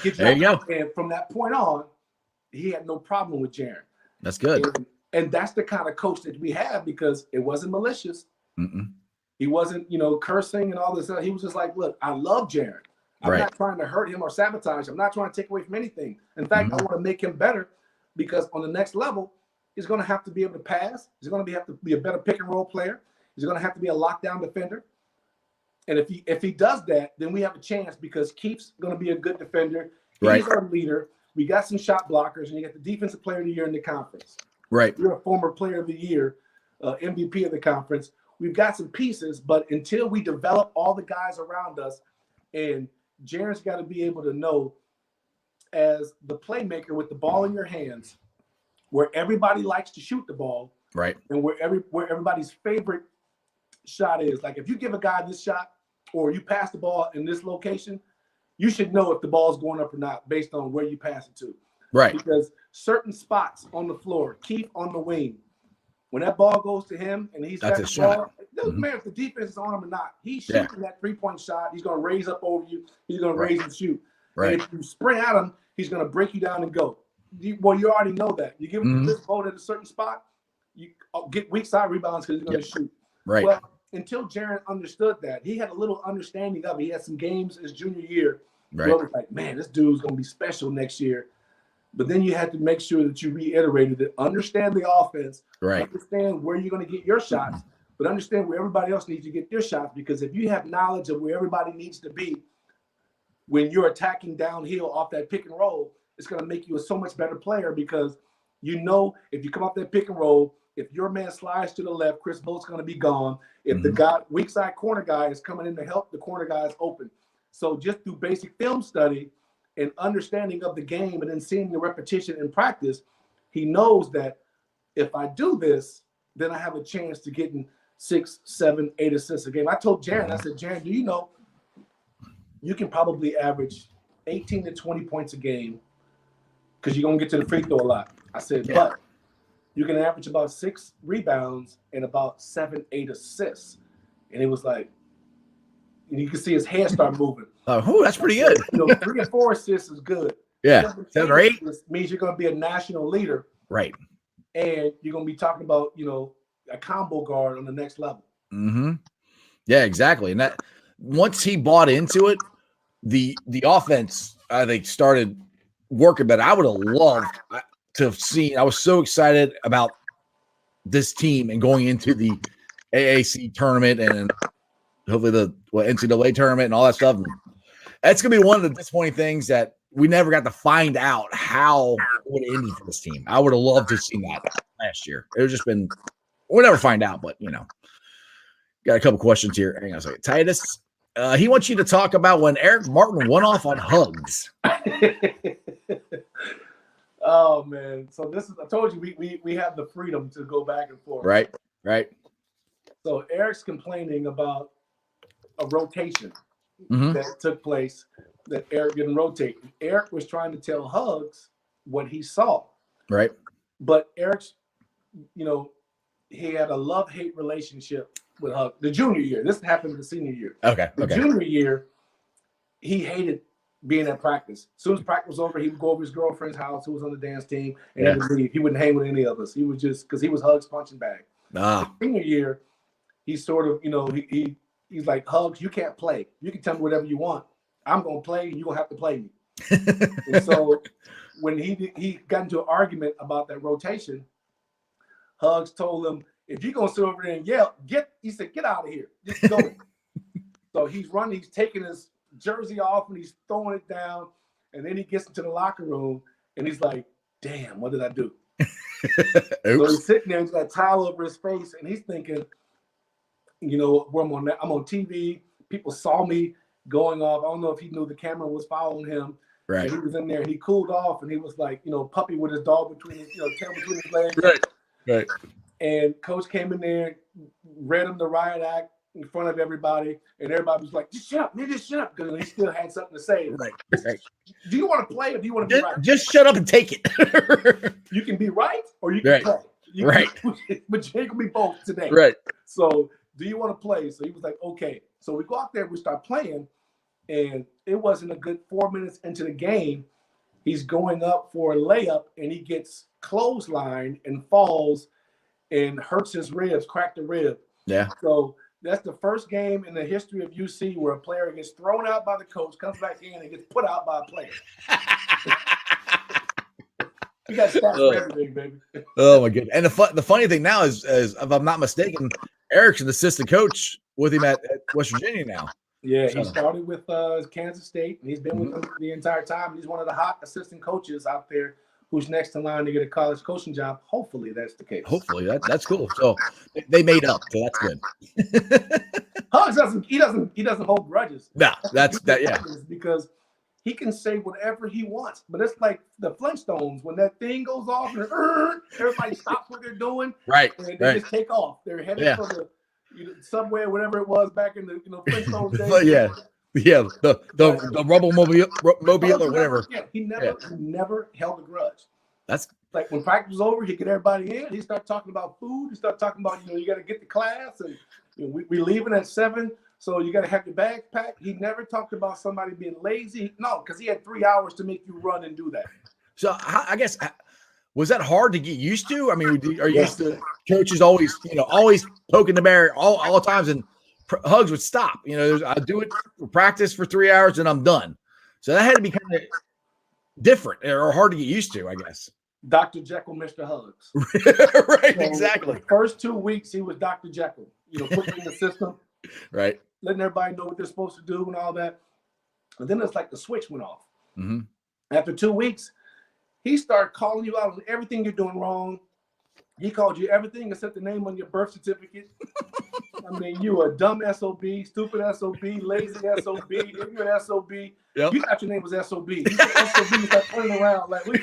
S1: There you go.
S2: And from that point on, he had no problem with Jaron.
S1: That's good.
S2: And that's the kind of coach that we have because it wasn't malicious. He wasn't, cursing and all this stuff. He was just like, look, I love Jaron. I'm not trying to hurt him or sabotage him. I'm not trying to take away from anything. In fact, I want to make him better because on the next level, he's going to have to be able to pass. He's going to have to be a better pick and roll player. He's going to have to be a lockdown defender. And if he does that, then we have a chance because Keith's going to be a good defender. He's our leader. We got some shot blockers, and you got the defensive player of the year in the conference.
S1: Right.
S2: You're a former player of the year, MVP of the conference. We've got some pieces, but until we develop all the guys around us, and Jaron's got to be able to know as the playmaker with the ball in your hands, where everybody likes to shoot the ball, and where everybody's favorite shot is. Like if you give a guy this shot or you pass the ball in this location, you should know if the ball is going up or not based on where you pass it to.
S1: Right.
S2: Because certain spots on the floor, Keith on the wing, when that ball goes to him and he's got the ball, it doesn't matter if the defense is on him or not. He's shooting that three-point shot. He's going to raise up over you. He's going to raise and shoot.
S1: Right.
S2: And if you sprint at him, he's going to break you down and go. You already know that. You give him this ball at a certain spot, you get weak side rebounds because he's going to shoot.
S1: Right.
S2: Well, until Jaron understood that, he had a little understanding of it. He had some games his junior year where it was like, man, this dude's going to be special next year. But then you had to make sure that you reiterated it. Understand the offense. Understand where you're going to get your shots, but understand where everybody else needs to get their shots. Because if you have knowledge of where everybody needs to be when you're attacking downhill off that pick and roll, it's going to make you a so much better player because you know if you come off that pick and roll, if your man slides to the left, Chris Bolt's going to be gone. If the guy, weak side corner guy is coming in to help, the corner guy is open. So just through basic film study and understanding of the game and then seeing the repetition in practice, he knows that if I do this, then I have a chance to getting 6, 7, 8 assists a game. I told Jaron, I said, Jaron, do you know you can probably average 18 to 20 points a game because you're going to get to the free throw a lot. I said, but you can average about 6 rebounds and about 7, 8 assists. And it was like, and you can see his head start moving.
S1: Oh, that's pretty good.
S2: 3 or 4 assists is good.
S1: Yeah. 7 or 8
S2: means you're going to be a national leader.
S1: Right.
S2: And you're going to be talking about, a combo guard on the next level.
S1: Yeah, exactly. And that once he bought into it, the offense, I think, started working better. I would have loved to have seen. I was so excited about this team and going into the AAC tournament and hopefully the NCAA tournament and all that stuff. And that's going to be one of the disappointing things that we never got to find out how it would have ended for this team. I would have loved to have seen that last year. It would just been, we'll never find out, but got a couple questions here. Hang on a second. Titus, he wants you to talk about when Eric Martin went off on Hugs.
S2: Oh man. So I told you we have the freedom to go back and forth.
S1: Right.
S2: So Eric's complaining about a rotation that took place that Eric didn't rotate. Eric was trying to tell Hugs what he saw.
S1: Right.
S2: But Eric's, he had a love-hate relationship with Hugs. The junior year. This happened the senior year.
S1: Okay.
S2: The junior year, he hated being at practice. As soon as practice was over, he would go over to his girlfriend's house who was on the dance team, and he would leave. He wouldn't hang with any of us. He was just, because he was Hugs' punching bag. The senior year, he sort of, he's like, Hugs, you can't play. You can tell me whatever you want. I'm going to play, and you're going to have to play me. And so when he got into an argument about that rotation, Hugs told him, if you're going to sit over there and yell, he said, get out of here. Just go. So he's running, he's taking his jersey off, and he's throwing it down. And then he gets into the locker room, and he's like, damn, what did I do? So he's sitting there, he's got a towel over his face, and he's thinking, where I'm on TV. People saw me going off. I don't know if he knew the camera was following him.
S1: Right.
S2: And he was in there, and he cooled off, and he was like, puppy with his dog between his, tail between his legs.
S1: Right.
S2: And coach came in there, read him the riot act in front of everybody, and everybody was like, just shut up, man, just shut up, because he still had something to say.
S1: Right.
S2: Do you want to play, or do you want to be right?
S1: Just shut up and take it.
S2: You can be right, or you can play. But you ain't gonna be both today.
S1: Right.
S2: So do you want to play? So he was like, okay. So we go out there, we start playing, and it wasn't a good 4 minutes into the game. He's going up for a layup, and he gets clotheslined and falls and hurts his ribs, cracked a rib. Yeah. So that's the first game in the history of UC where a player gets thrown out by the coach, comes back in, and gets put out by a player. You got stats for everything, baby.
S1: Oh my goodness! And the funny thing now is, if I'm not mistaken, Eric's an assistant coach with him at West Virginia now.
S2: Yeah, he started with Kansas State, and he's been with them the entire time. He's one of the hot assistant coaches out there who's next in line to get a college coaching job. Hopefully that's the case.
S1: Hopefully that's cool. So they made up, so that's good.
S2: Hugs doesn't hold grudges.
S1: No, that's that. Yeah,
S2: because he can say whatever he wants. But it's like the Flintstones when that thing goes off and everybody stops what they're doing.
S1: Right.
S2: And they just take off. They're headed for the subway or whatever it was back in the Flintstones days.
S1: Yeah, the rubble mobile or whatever.
S2: Yeah, he never held a grudge.
S1: That's
S2: like when practice was over, he'd get everybody in. He start talking about food. He start talking about you got to get to class, and we leaving at 7, so you got to have your bags packed. He never talked about somebody being lazy. No, because he had 3 hours to make you run and do that.
S1: So I guess. Was that hard to get used to? I mean, are you used to coaches always poking the bear all times, and Hugs would stop. I do it for practice for 3 hours and I'm done. So that had to be kind of different or hard to get used to, I guess.
S2: Dr. Jekyll, Mr. Hugs.
S1: Right, so exactly.
S2: The first 2 weeks, he was Dr. Jekyll. Putting in the system,
S1: right,
S2: letting everybody know what they're supposed to do and all that. And then it's like the switch went off.
S1: Mm-hmm.
S2: After 2 weeks, he started calling you out on everything you're doing wrong. He called you everything except the name on your birth certificate. I mean, you a dumb SOB, stupid SOB, lazy SOB, ignorant SOB. Yep. You thought your name was SOB. You said SOB, you start turning around like, me?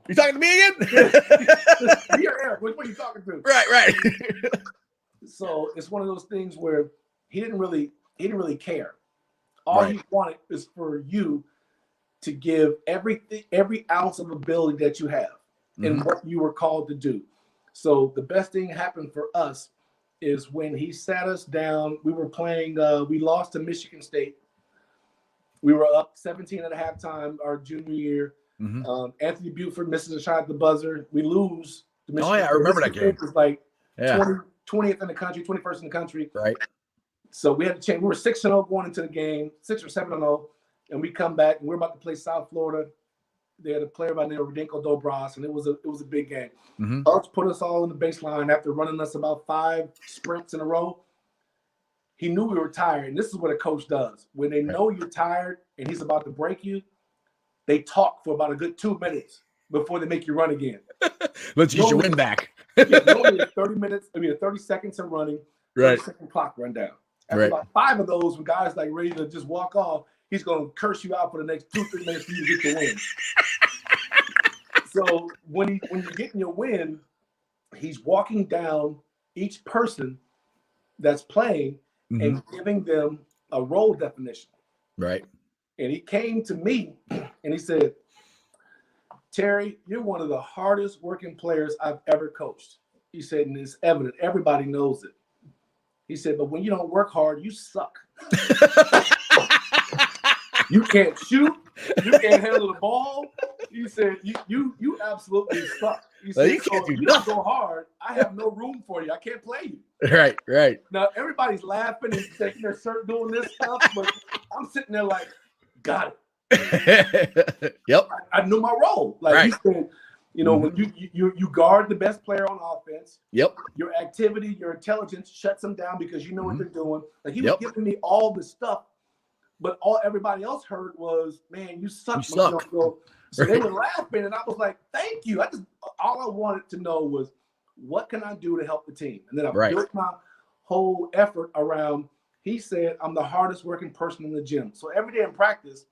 S1: You talking to me again?
S2: Me or Eric? Which one are you talking to?
S1: Right.
S2: So it's one of those things where he didn't really care. All he wanted is for you to give every ounce of ability that you have in what you were called to do. So the best thing happened for us is when he sat us down. We were playing, we lost to Michigan State. We were up 17 at halftime our junior year. Anthony Buford misses a shot at the buzzer. We lose.
S1: I remember that game.
S2: It was like 20th in the country, 21st in the country.
S1: Right.
S2: So we had to change. We were 6-0 going into the game, 6 or 7-0. And we come back, and we're about to play South Florida. They had a player by the name of Radenko Dobras, and it was a big game. Us put us all in the baseline after running us about 5 sprints in a row. He knew we were tired, and this is what a coach does. When they know you're tired and he's about to break you, they talk for about a good 2 minutes before they make you run again.
S1: Let's get your win back.
S2: Normally 30 seconds of running, 30-second clock run down. After about 5 of those, when guys like ready to just walk off, he's going to curse you out for the next 2-3 minutes for you to get the win. So when you're getting your win, he's walking down each person that's playing and giving them a role definition.
S1: Right.
S2: And he came to me and he said, Terry, you're one of the hardest working players I've ever coached. He said, and it's evident. Everybody knows it. He said, but when you don't work hard, you suck. You can't shoot. You can't handle the ball. He said, you absolutely suck. He said,
S1: you can't do
S2: if you don't go hard, I have no room for you. I can't play you.
S1: Right.
S2: Now, everybody's laughing and taking their shirt doing this stuff, but I'm sitting there like, got it.
S1: Yep.
S2: I knew my role. Like he said, when you guard the best player on offense.
S1: Yep.
S2: Your activity, your intelligence shuts them down because you know what they're doing. Like he was giving me all the stuff, but all everybody else heard was, "Man, you suck."
S1: You suck.
S2: So they were laughing, and I was like, "Thank you." All I wanted to know was, what can I do to help the team? And then I built my whole effort around. He said, "I'm the hardest working person in the gym." So every day in practice,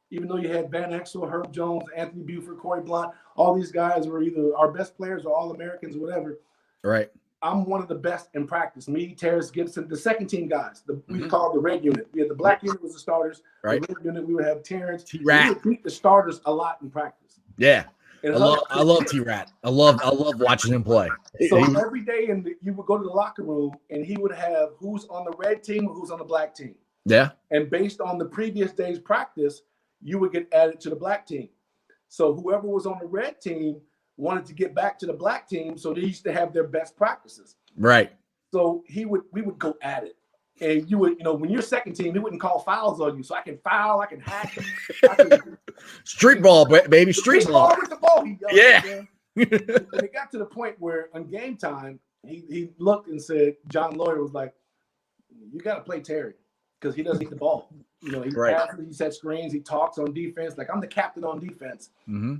S2: even though you had Van Exel, Herb Jones, Anthony Buford, Corey Blunt, all these guys were either our best players or All-Americans or whatever.
S1: Right.
S2: I'm one of the best in practice. Me, Terrace Gibson, the second team guys. We called the red unit. We had the black unit was the starters.
S1: Right.
S2: The red unit, we would have Terrence.
S1: T-Rat.
S2: We would beat the starters a lot in practice.
S1: Yeah. I love T-Rat. I love watching him play.
S2: So every day you would go to the locker room and he would have who's on the red team, who's on the black team.
S1: Yeah.
S2: And based on the previous day's practice, you would get added to the black team. So whoever was on the red team wanted to get back to the black team, so they used to have their best practices.
S1: Right.
S2: So we would go at it. And you would, when you're second team, he wouldn't call fouls on you. So I can foul, I can hack.
S1: Street ball, baby. Street ball.
S2: With the ball. He yelled,
S1: yeah.
S2: And it got to the point where on game time, he looked and said, John Lawyer was like, you got to play Terry because he doesn't need the ball. He passes, he sets screens, he talks on defense. Like, I'm the captain on defense.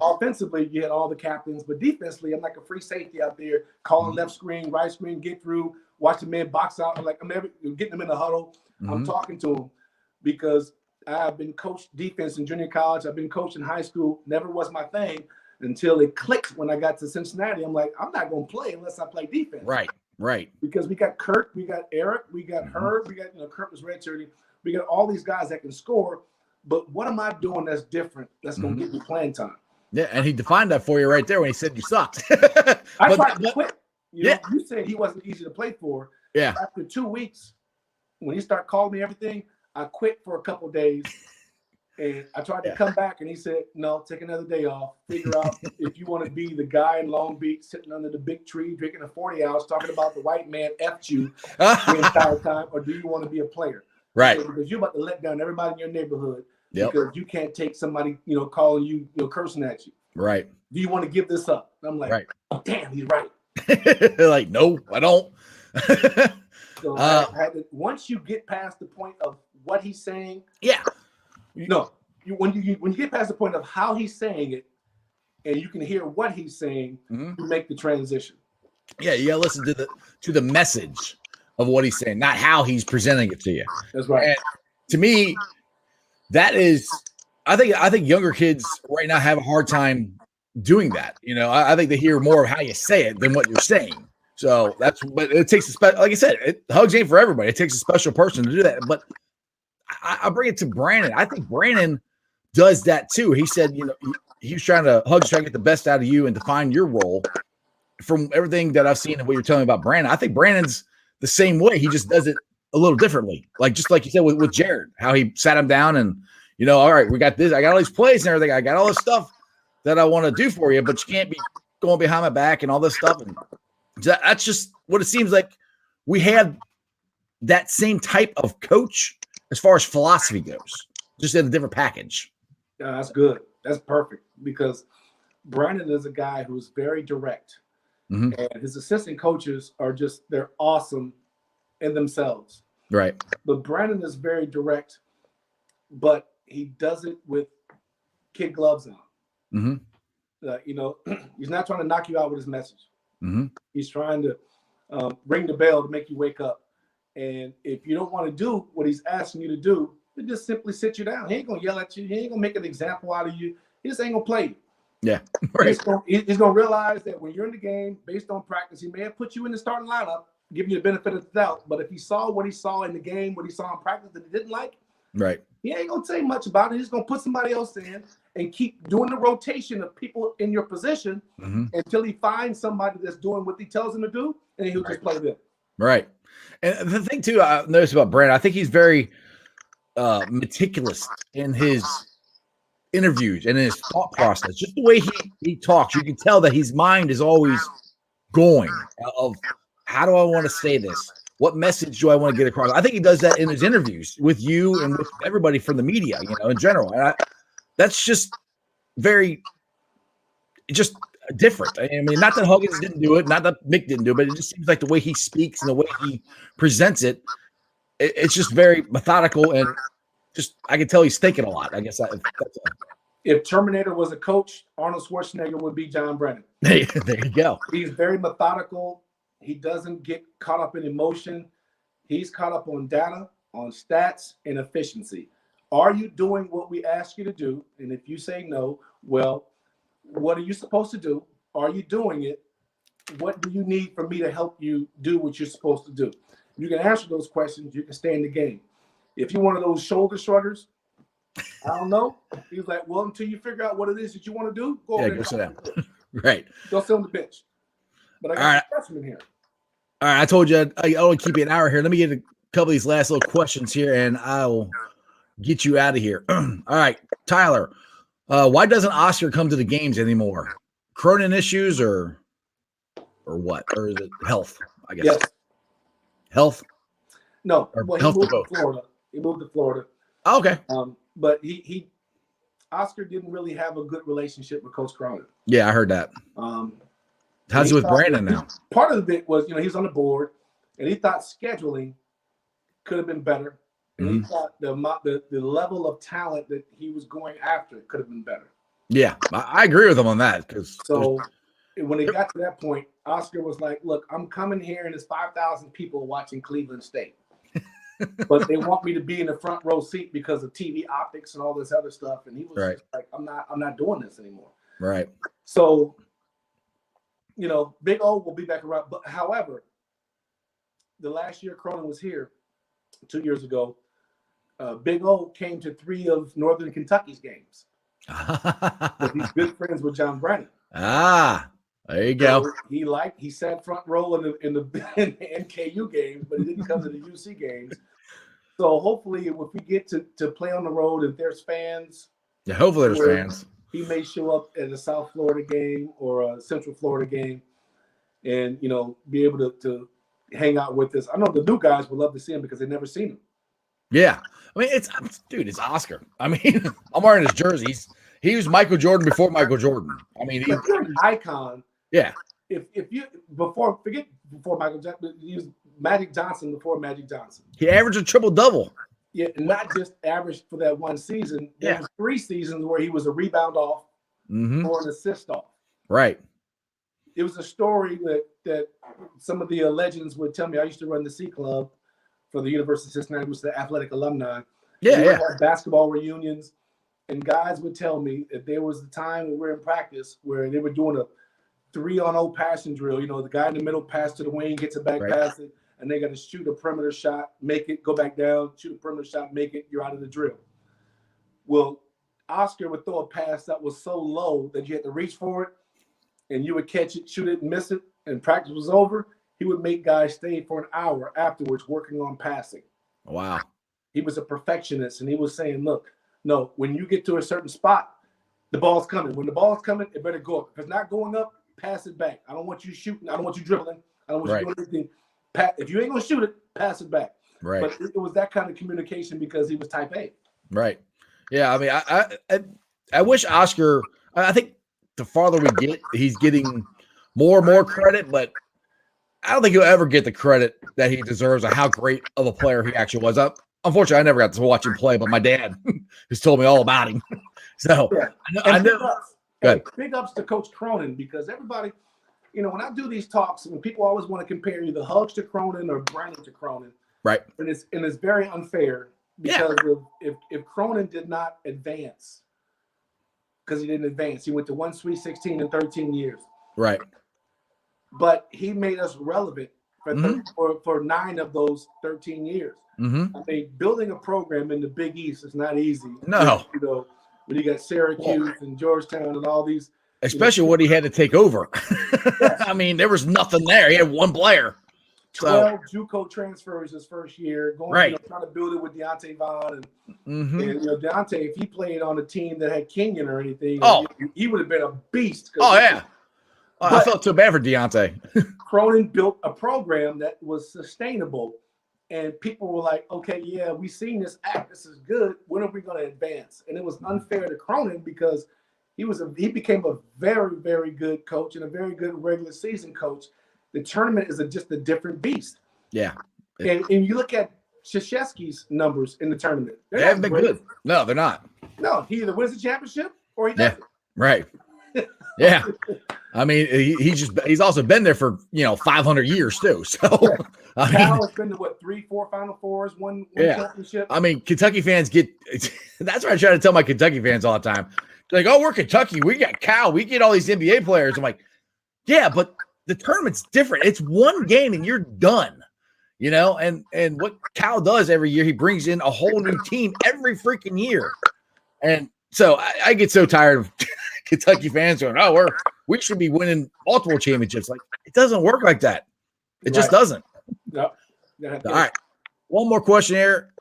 S2: Offensively, you had all the captains, but defensively, I'm like a free safety out there calling left screen, right screen, get through, watch the man box out. I'm never getting them in the huddle. I'm talking to him because I've been coached defense in junior college. I've been coached in high school. Never was my thing until it clicked when I got to Cincinnati. I'm like, I'm not going to play unless I play defense.
S1: Right.
S2: Because we got Kurt, we got Eric, we got Herb, we got, Kurt was redshirting. We got all these guys that can score, but what am I doing that's different that's going to get me playing time?
S1: Yeah, and he defined that for you right there when he said you sucked.
S2: I tried to quit. You said he wasn't easy to play for.
S1: Yeah.
S2: After 2 weeks, when he started calling me everything, I quit for a couple of days, and I tried to come back, and he said, no, take another day off. Figure out if you want to be the guy in Long Beach sitting under the big tree drinking a 40 ounce talking about the white man F'd you the entire time, or do you want to be a player?
S1: Right.
S2: Because you're about to let down everybody in your neighborhood because you can't take somebody, calling you, cursing at you.
S1: Right.
S2: Do you want to give this up? And I'm like, damn, he's right.
S1: Like, no, I don't.
S2: So I had to, once you get past the point of what he's saying. Yeah. When you get past the point of how he's saying it and you can hear what he's saying, you make the transition. Yeah,
S1: you gotta listen to the message of what he's saying, not how he's presenting it to you.
S2: That's right.
S1: And to me, that is, I think younger kids right now have a hard time doing that. I think they hear more of how you say it than what you're saying. So but it takes like I said, hugs ain't for everybody. It takes a special person to do that. But I bring it to Brandon. I think Brandon does that too. He said, he was trying to get the best out of you and define your role. From everything that I've seen and what you're telling me about Brandon, I think Brandon's the same way. He just does it a little differently. Just like you said with Jared, how he sat him down and, all right, we got this. I got all these plays and everything. I got all this stuff that I want to do for you, but you can't be going behind my back and all this stuff. And that's just what it seems like. We have that same type of coach as far as philosophy goes, just in a different package.
S2: Yeah, that's good. That's perfect because Brandon is a guy who's very direct. And his assistant coaches they're awesome in themselves.
S1: Right.
S2: But Brandon is very direct, but he does it with kid gloves on. He's not trying to knock you out with his message. He's trying to ring the bell to make you wake up. And if you don't want to do what he's asking you to do, he just simply sit you down. He ain't going to yell at you. He ain't going to make an example out of you. He just ain't going to play you.
S1: Yeah. Right.
S2: He's going to realize that when you're in the game, based on practice, he may have put you in the starting lineup, giving you the benefit of the doubt. But if he saw what he saw in the game, what he saw in practice that he didn't like,
S1: Right.
S2: He ain't gonna say much about it. He's gonna put somebody else in and keep doing the rotation of people in your position until he finds somebody that's doing what he tells him to do, and he'll just play them.
S1: Right. And the thing too, I noticed about Brandon, I think he's very meticulous in his interviews and in his thought process. Just the way he talks, you can tell that his mind is always going of how do I want to say this? What message do I want to get across? I think he does that in his interviews with you and with everybody from the media, in general. And that's just very just different. I mean, not that Huggins didn't do it, not that Mick didn't do it, but it just seems like the way he speaks and the way he presents it, it's just very methodical and just I can tell he's thinking a lot. I guess that's
S2: if Terminator was a coach, Arnold Schwarzenegger would be John Brennan.
S1: there you go.
S2: He's very methodical. He doesn't get caught up in emotion. He's caught up on data, on stats, and efficiency. Are you doing what we ask you to do? And if you say no, well, what are you supposed to do? Are you doing it? What do you need for me to help you do what you're supposed to do? You can answer those questions. You can stay in the game. If you're one of those shoulder shruggers, I don't know. He's like, well, until you figure out what it is that you want to do, go
S1: sit down. Right.
S2: Go sit on the bench. But I got a freshman here.
S1: All right. I told you I want to keep you an hour here. Let me get a couple of these last little questions here, and I'll get you out of here. All right, Tyler. Why doesn't Oscar come to the games anymore? Cronin issues or what? Or is it health? I guess.
S2: Yes.
S1: Health?
S2: No.
S1: Or
S2: well,
S1: health
S2: he moved
S1: to both.
S2: to Florida. He moved to Florida.
S1: Oh, okay.
S2: But he Oscar didn't really have a good relationship with Coach Cronin.
S1: Yeah, I heard that. How's it with Brandon now?
S2: Part of it was, he's on the board, and he thought scheduling could have been better. And he thought the level of talent that he was going after could have been better.
S1: Yeah, I agree with him on that.
S2: So when it got to that point, Oscar was like, look, I'm coming here, and there's 5,000 people watching Cleveland State. But they want me to be in the front row seat because of TV optics and all this other stuff. And he was like, I'm not doing this anymore.
S1: Right.
S2: So, Big O will be back around. But however, the last year Cronin was here, 2 years ago, Big O came to 3 of Northern Kentucky's games. But he's good friends with John Brennan.
S1: There you go.
S2: So he sat front row in the NKU games, but he didn't come to the UC games. So hopefully, if we get to play on the road, if there's fans,
S1: hopefully there's fans.
S2: He may show up at a South Florida game or a Central Florida game, and be able to hang out with us. I know the new guys would love to see him because they've never seen him.
S1: Yeah, I mean it's Oscar. I mean, I'm wearing his jersey. He was Michael Jordan before Michael Jordan. I mean, he's
S2: an icon.
S1: Yeah.
S2: If you before Michael Jackson, he was Magic Johnson before Magic Johnson.
S1: He averaged a triple-double.
S2: Yeah, not just averaged for that one season. There was 3 seasons where he was a rebound off or an assist off.
S1: Right.
S2: It was a story that some of the legends would tell me. I used to run the C Club for the University of Cincinnati, which was the athletic alumni. We had basketball reunions, and guys would tell me that there was a time when we were in practice where they were doing a 3-on-0 passing drill. The guy in the middle pass to the wing, gets a back pass it, and they got to shoot a perimeter shot, make it, go back down, shoot a perimeter shot, make it, you're out of the drill. Well, Oscar would throw a pass that was so low that you had to reach for it, and you would catch it, shoot it, and miss it, and practice was over. He would make guys stay for an hour afterwards working on passing.
S1: Wow.
S2: He was a perfectionist, and he was saying, look, no, when you get to a certain spot, the ball's coming. When the ball's coming, it better go up. If it's not going up, pass it back. I don't want you shooting. I don't want you dribbling. I don't want you doing anything. If you ain't going to shoot it, pass it back.
S1: Right.
S2: But it was that kind of communication because he was type A.
S1: Right. Yeah, I mean, I wish Oscar – I think the farther we get, he's getting more and more credit, but I don't think he'll ever get the credit that he deserves or how great of a player he actually was. Unfortunately, I never got to watch him play, but my dad has told me all about him. So I know.
S2: Big ups to Coach Cronin because everybody, when I do these talks, and people always want to compare either Hugs to Cronin or Brandon to Cronin.
S1: Right.
S2: And it's very unfair because if Cronin did not advance, because he didn't advance, he went to 1 Sweet 16 in 13 years.
S1: Right.
S2: But he made us relevant for 9 of those 13 years.
S1: Mm-hmm.
S2: I mean, building a program in the Big East is not easy.
S1: No.
S2: You know, when you got Syracuse and Georgetown and all these.
S1: Especially what he had to take over.
S2: Yes.
S1: I mean, there was nothing there. He had one player.
S2: 12 JUCO transfers his first year,
S1: right.
S2: Trying to build it with Deontay Vaughn. And Deontay, if he played on a team that had Kenyon or anything, he would have been a beast.
S1: Oh, yeah. I felt so bad for Deontay.
S2: Cronin built a program that was sustainable. And people were like, okay, yeah, we've seen this act. This is good. When are we going to advance? And it was unfair to Cronin because he became a very, very good coach and a very good regular season coach. The tournament is just a different beast.
S1: Yeah.
S2: And you look at Krzyzewski's numbers in the tournament.
S1: They haven't been good. No, they're not.
S2: No, he either wins the championship or he doesn't.
S1: Yeah, right. Yeah. I mean, he's also been there for 500 years too. So
S2: Cal has been to 3-4 Final Fours, one championship.
S1: I mean, Kentucky fans that's what I try to tell my Kentucky fans all the time. They're like, oh, we're Kentucky. We got Cal. We get all these NBA players. I'm like, yeah, but the tournament's different. It's one game and you're done. And what Cal does every year, he brings in a whole new team every freaking year. And so I get so tired of Kentucky fans going, oh, we should be winning multiple championships. Like, it doesn't work like that. It just doesn't.
S2: Yep.
S1: All right. One more question here.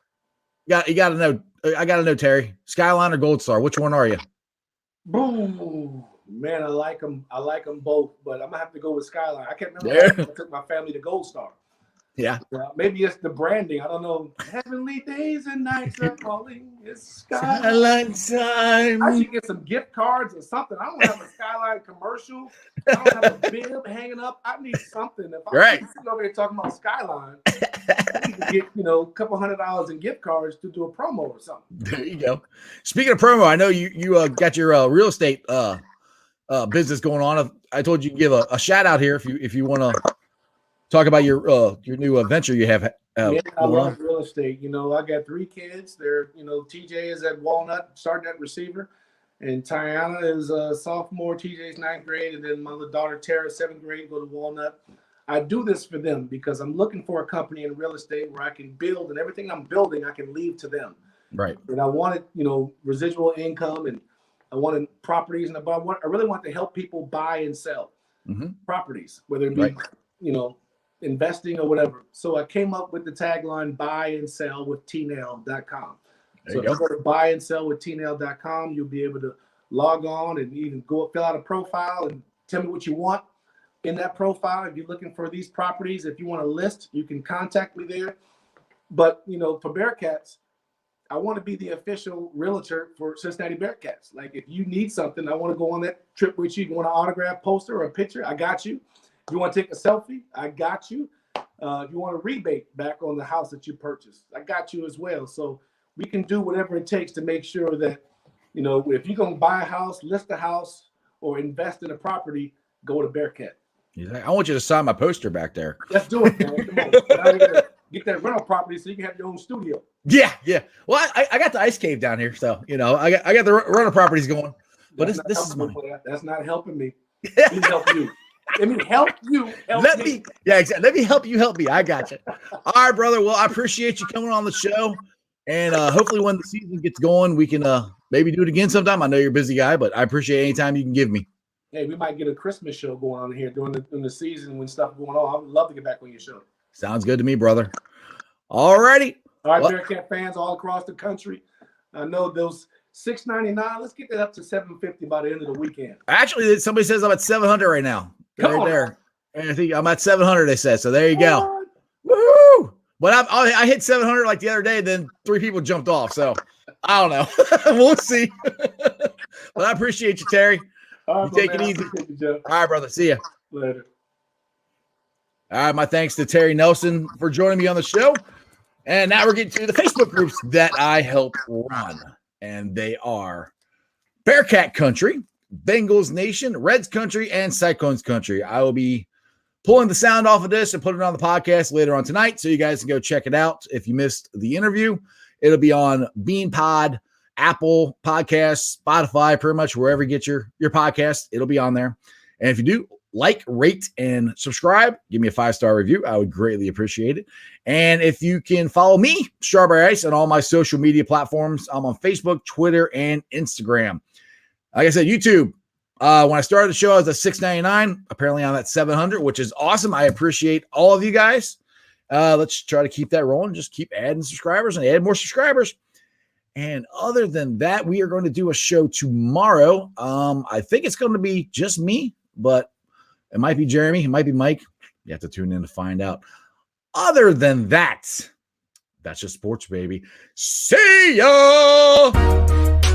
S1: You got to know. I got to know, Terry. Skyline or Gold Star? Which one are you?
S2: Boom. Man, I like them. I like them both, but I'm gonna have to go with Skyline. I can't remember. I took my family to Gold Star.
S1: Yeah.
S2: Maybe it's the branding. I don't know. Heavenly days and nights are calling. It's
S1: Skyline time.
S2: I should get some gift cards or something. I don't have a Skyline commercial. I don't have a bib hanging up. I need something. If I'm sitting over here talking about Skyline, I need to get a couple $100 in gift cards to do a promo or something.
S1: There you go. Speaking of promo, I know you got your real estate business going on. I told you to give a shout out here if you want to talk about your new venture you have.
S2: Yeah, I love real estate. I got 3 kids. They're TJ is at Walnut, starting at receiver, and Tiana is a sophomore. TJ's 9th grade, and then my little daughter Tara, 7th grade, go to Walnut. I do this for them because I'm looking for a company in real estate where I can build, and everything I'm building I can leave to them.
S1: Right.
S2: And I wanted residual income, and I wanted properties, and I really want to help people buy and sell properties, whether it be investing or whatever. So I came up with the tagline, buy and sell with tnail.com. So if you go to buy and sell with tnail.com, you'll be able to log on and even go fill out a profile and tell me what you want in that profile. If you're looking for these properties, if you want to list, you can contact me there. But, for Bearcats, I want to be the official realtor for Cincinnati Bearcats. Like, if you need something, I want to go on that trip with you. You want an autograph poster or a picture? I got you. If you want to take a selfie, I got you. If you want a rebate back on the house that you purchased, I got you as well. So we can do whatever it takes to make sure that, if you're going to buy a house, list a house, or invest in a property, go to Bearcat.
S1: I want you to sign my poster back there.
S2: Let's do it, man. Come on. Get that rental property so you can have your own studio.
S1: Yeah. Well, I got the ice cave down here, so I got the rental properties going. But this is money.
S2: That's not helping me. Let me help you. Let me help you.
S1: Let me help you. Help me. I got you. All right, brother. Well, I appreciate you coming on the show, and hopefully when the season gets going, we can maybe do it again sometime. I know you're a busy guy, but I appreciate any time you can give me.
S2: Hey, we might get a Christmas show going on here during the season when stuff going on. I would love to get back on your show.
S1: Sounds good to me, brother. All righty.
S2: All right, Bearcat fans all across the country. I know those $6.99. Let's get that up to $7.50 by the end of the weekend.
S1: Actually, somebody says I'm at 700 right now. Right there. And I think I'm at 700. They said so. There you go. Woo! But I hit 700 like the other day. Then 3 people jumped off. So I don't know. We'll see. But I appreciate you, Terry.
S2: All right,
S1: take it easy. All right, brother. See ya.
S2: Later.
S1: All right, my thanks to Terry Nelson for joining me on the show. And now we're getting to the Facebook groups that I help run. And they are Bearcat Country, Bengals Nation, Reds Country, and Cyclones Country. I will be pulling the sound off of this and putting it on the podcast later on tonight, so you guys can go check it out. If you missed the interview, it'll be on BeanPod, Apple Podcasts, Spotify, pretty much wherever you get your podcast, it'll be on there. And if you do like, rate, and subscribe. Give me a 5-star review. I would greatly appreciate it. And if you can follow me, Strawberry Ice, on all my social media platforms, I'm on Facebook, Twitter, and Instagram. Like I said, YouTube. When I started the show, I was at $6.99. Apparently, I'm at $700, which is awesome. I appreciate all of you guys. Let's try to keep that rolling. Just keep adding subscribers and add more subscribers. And other than that, we are going to do a show tomorrow. I think it's going to be just me, but it might be Jeremy. It might be Mike. You have to tune in to find out. Other than that, that's just sports, baby. See ya!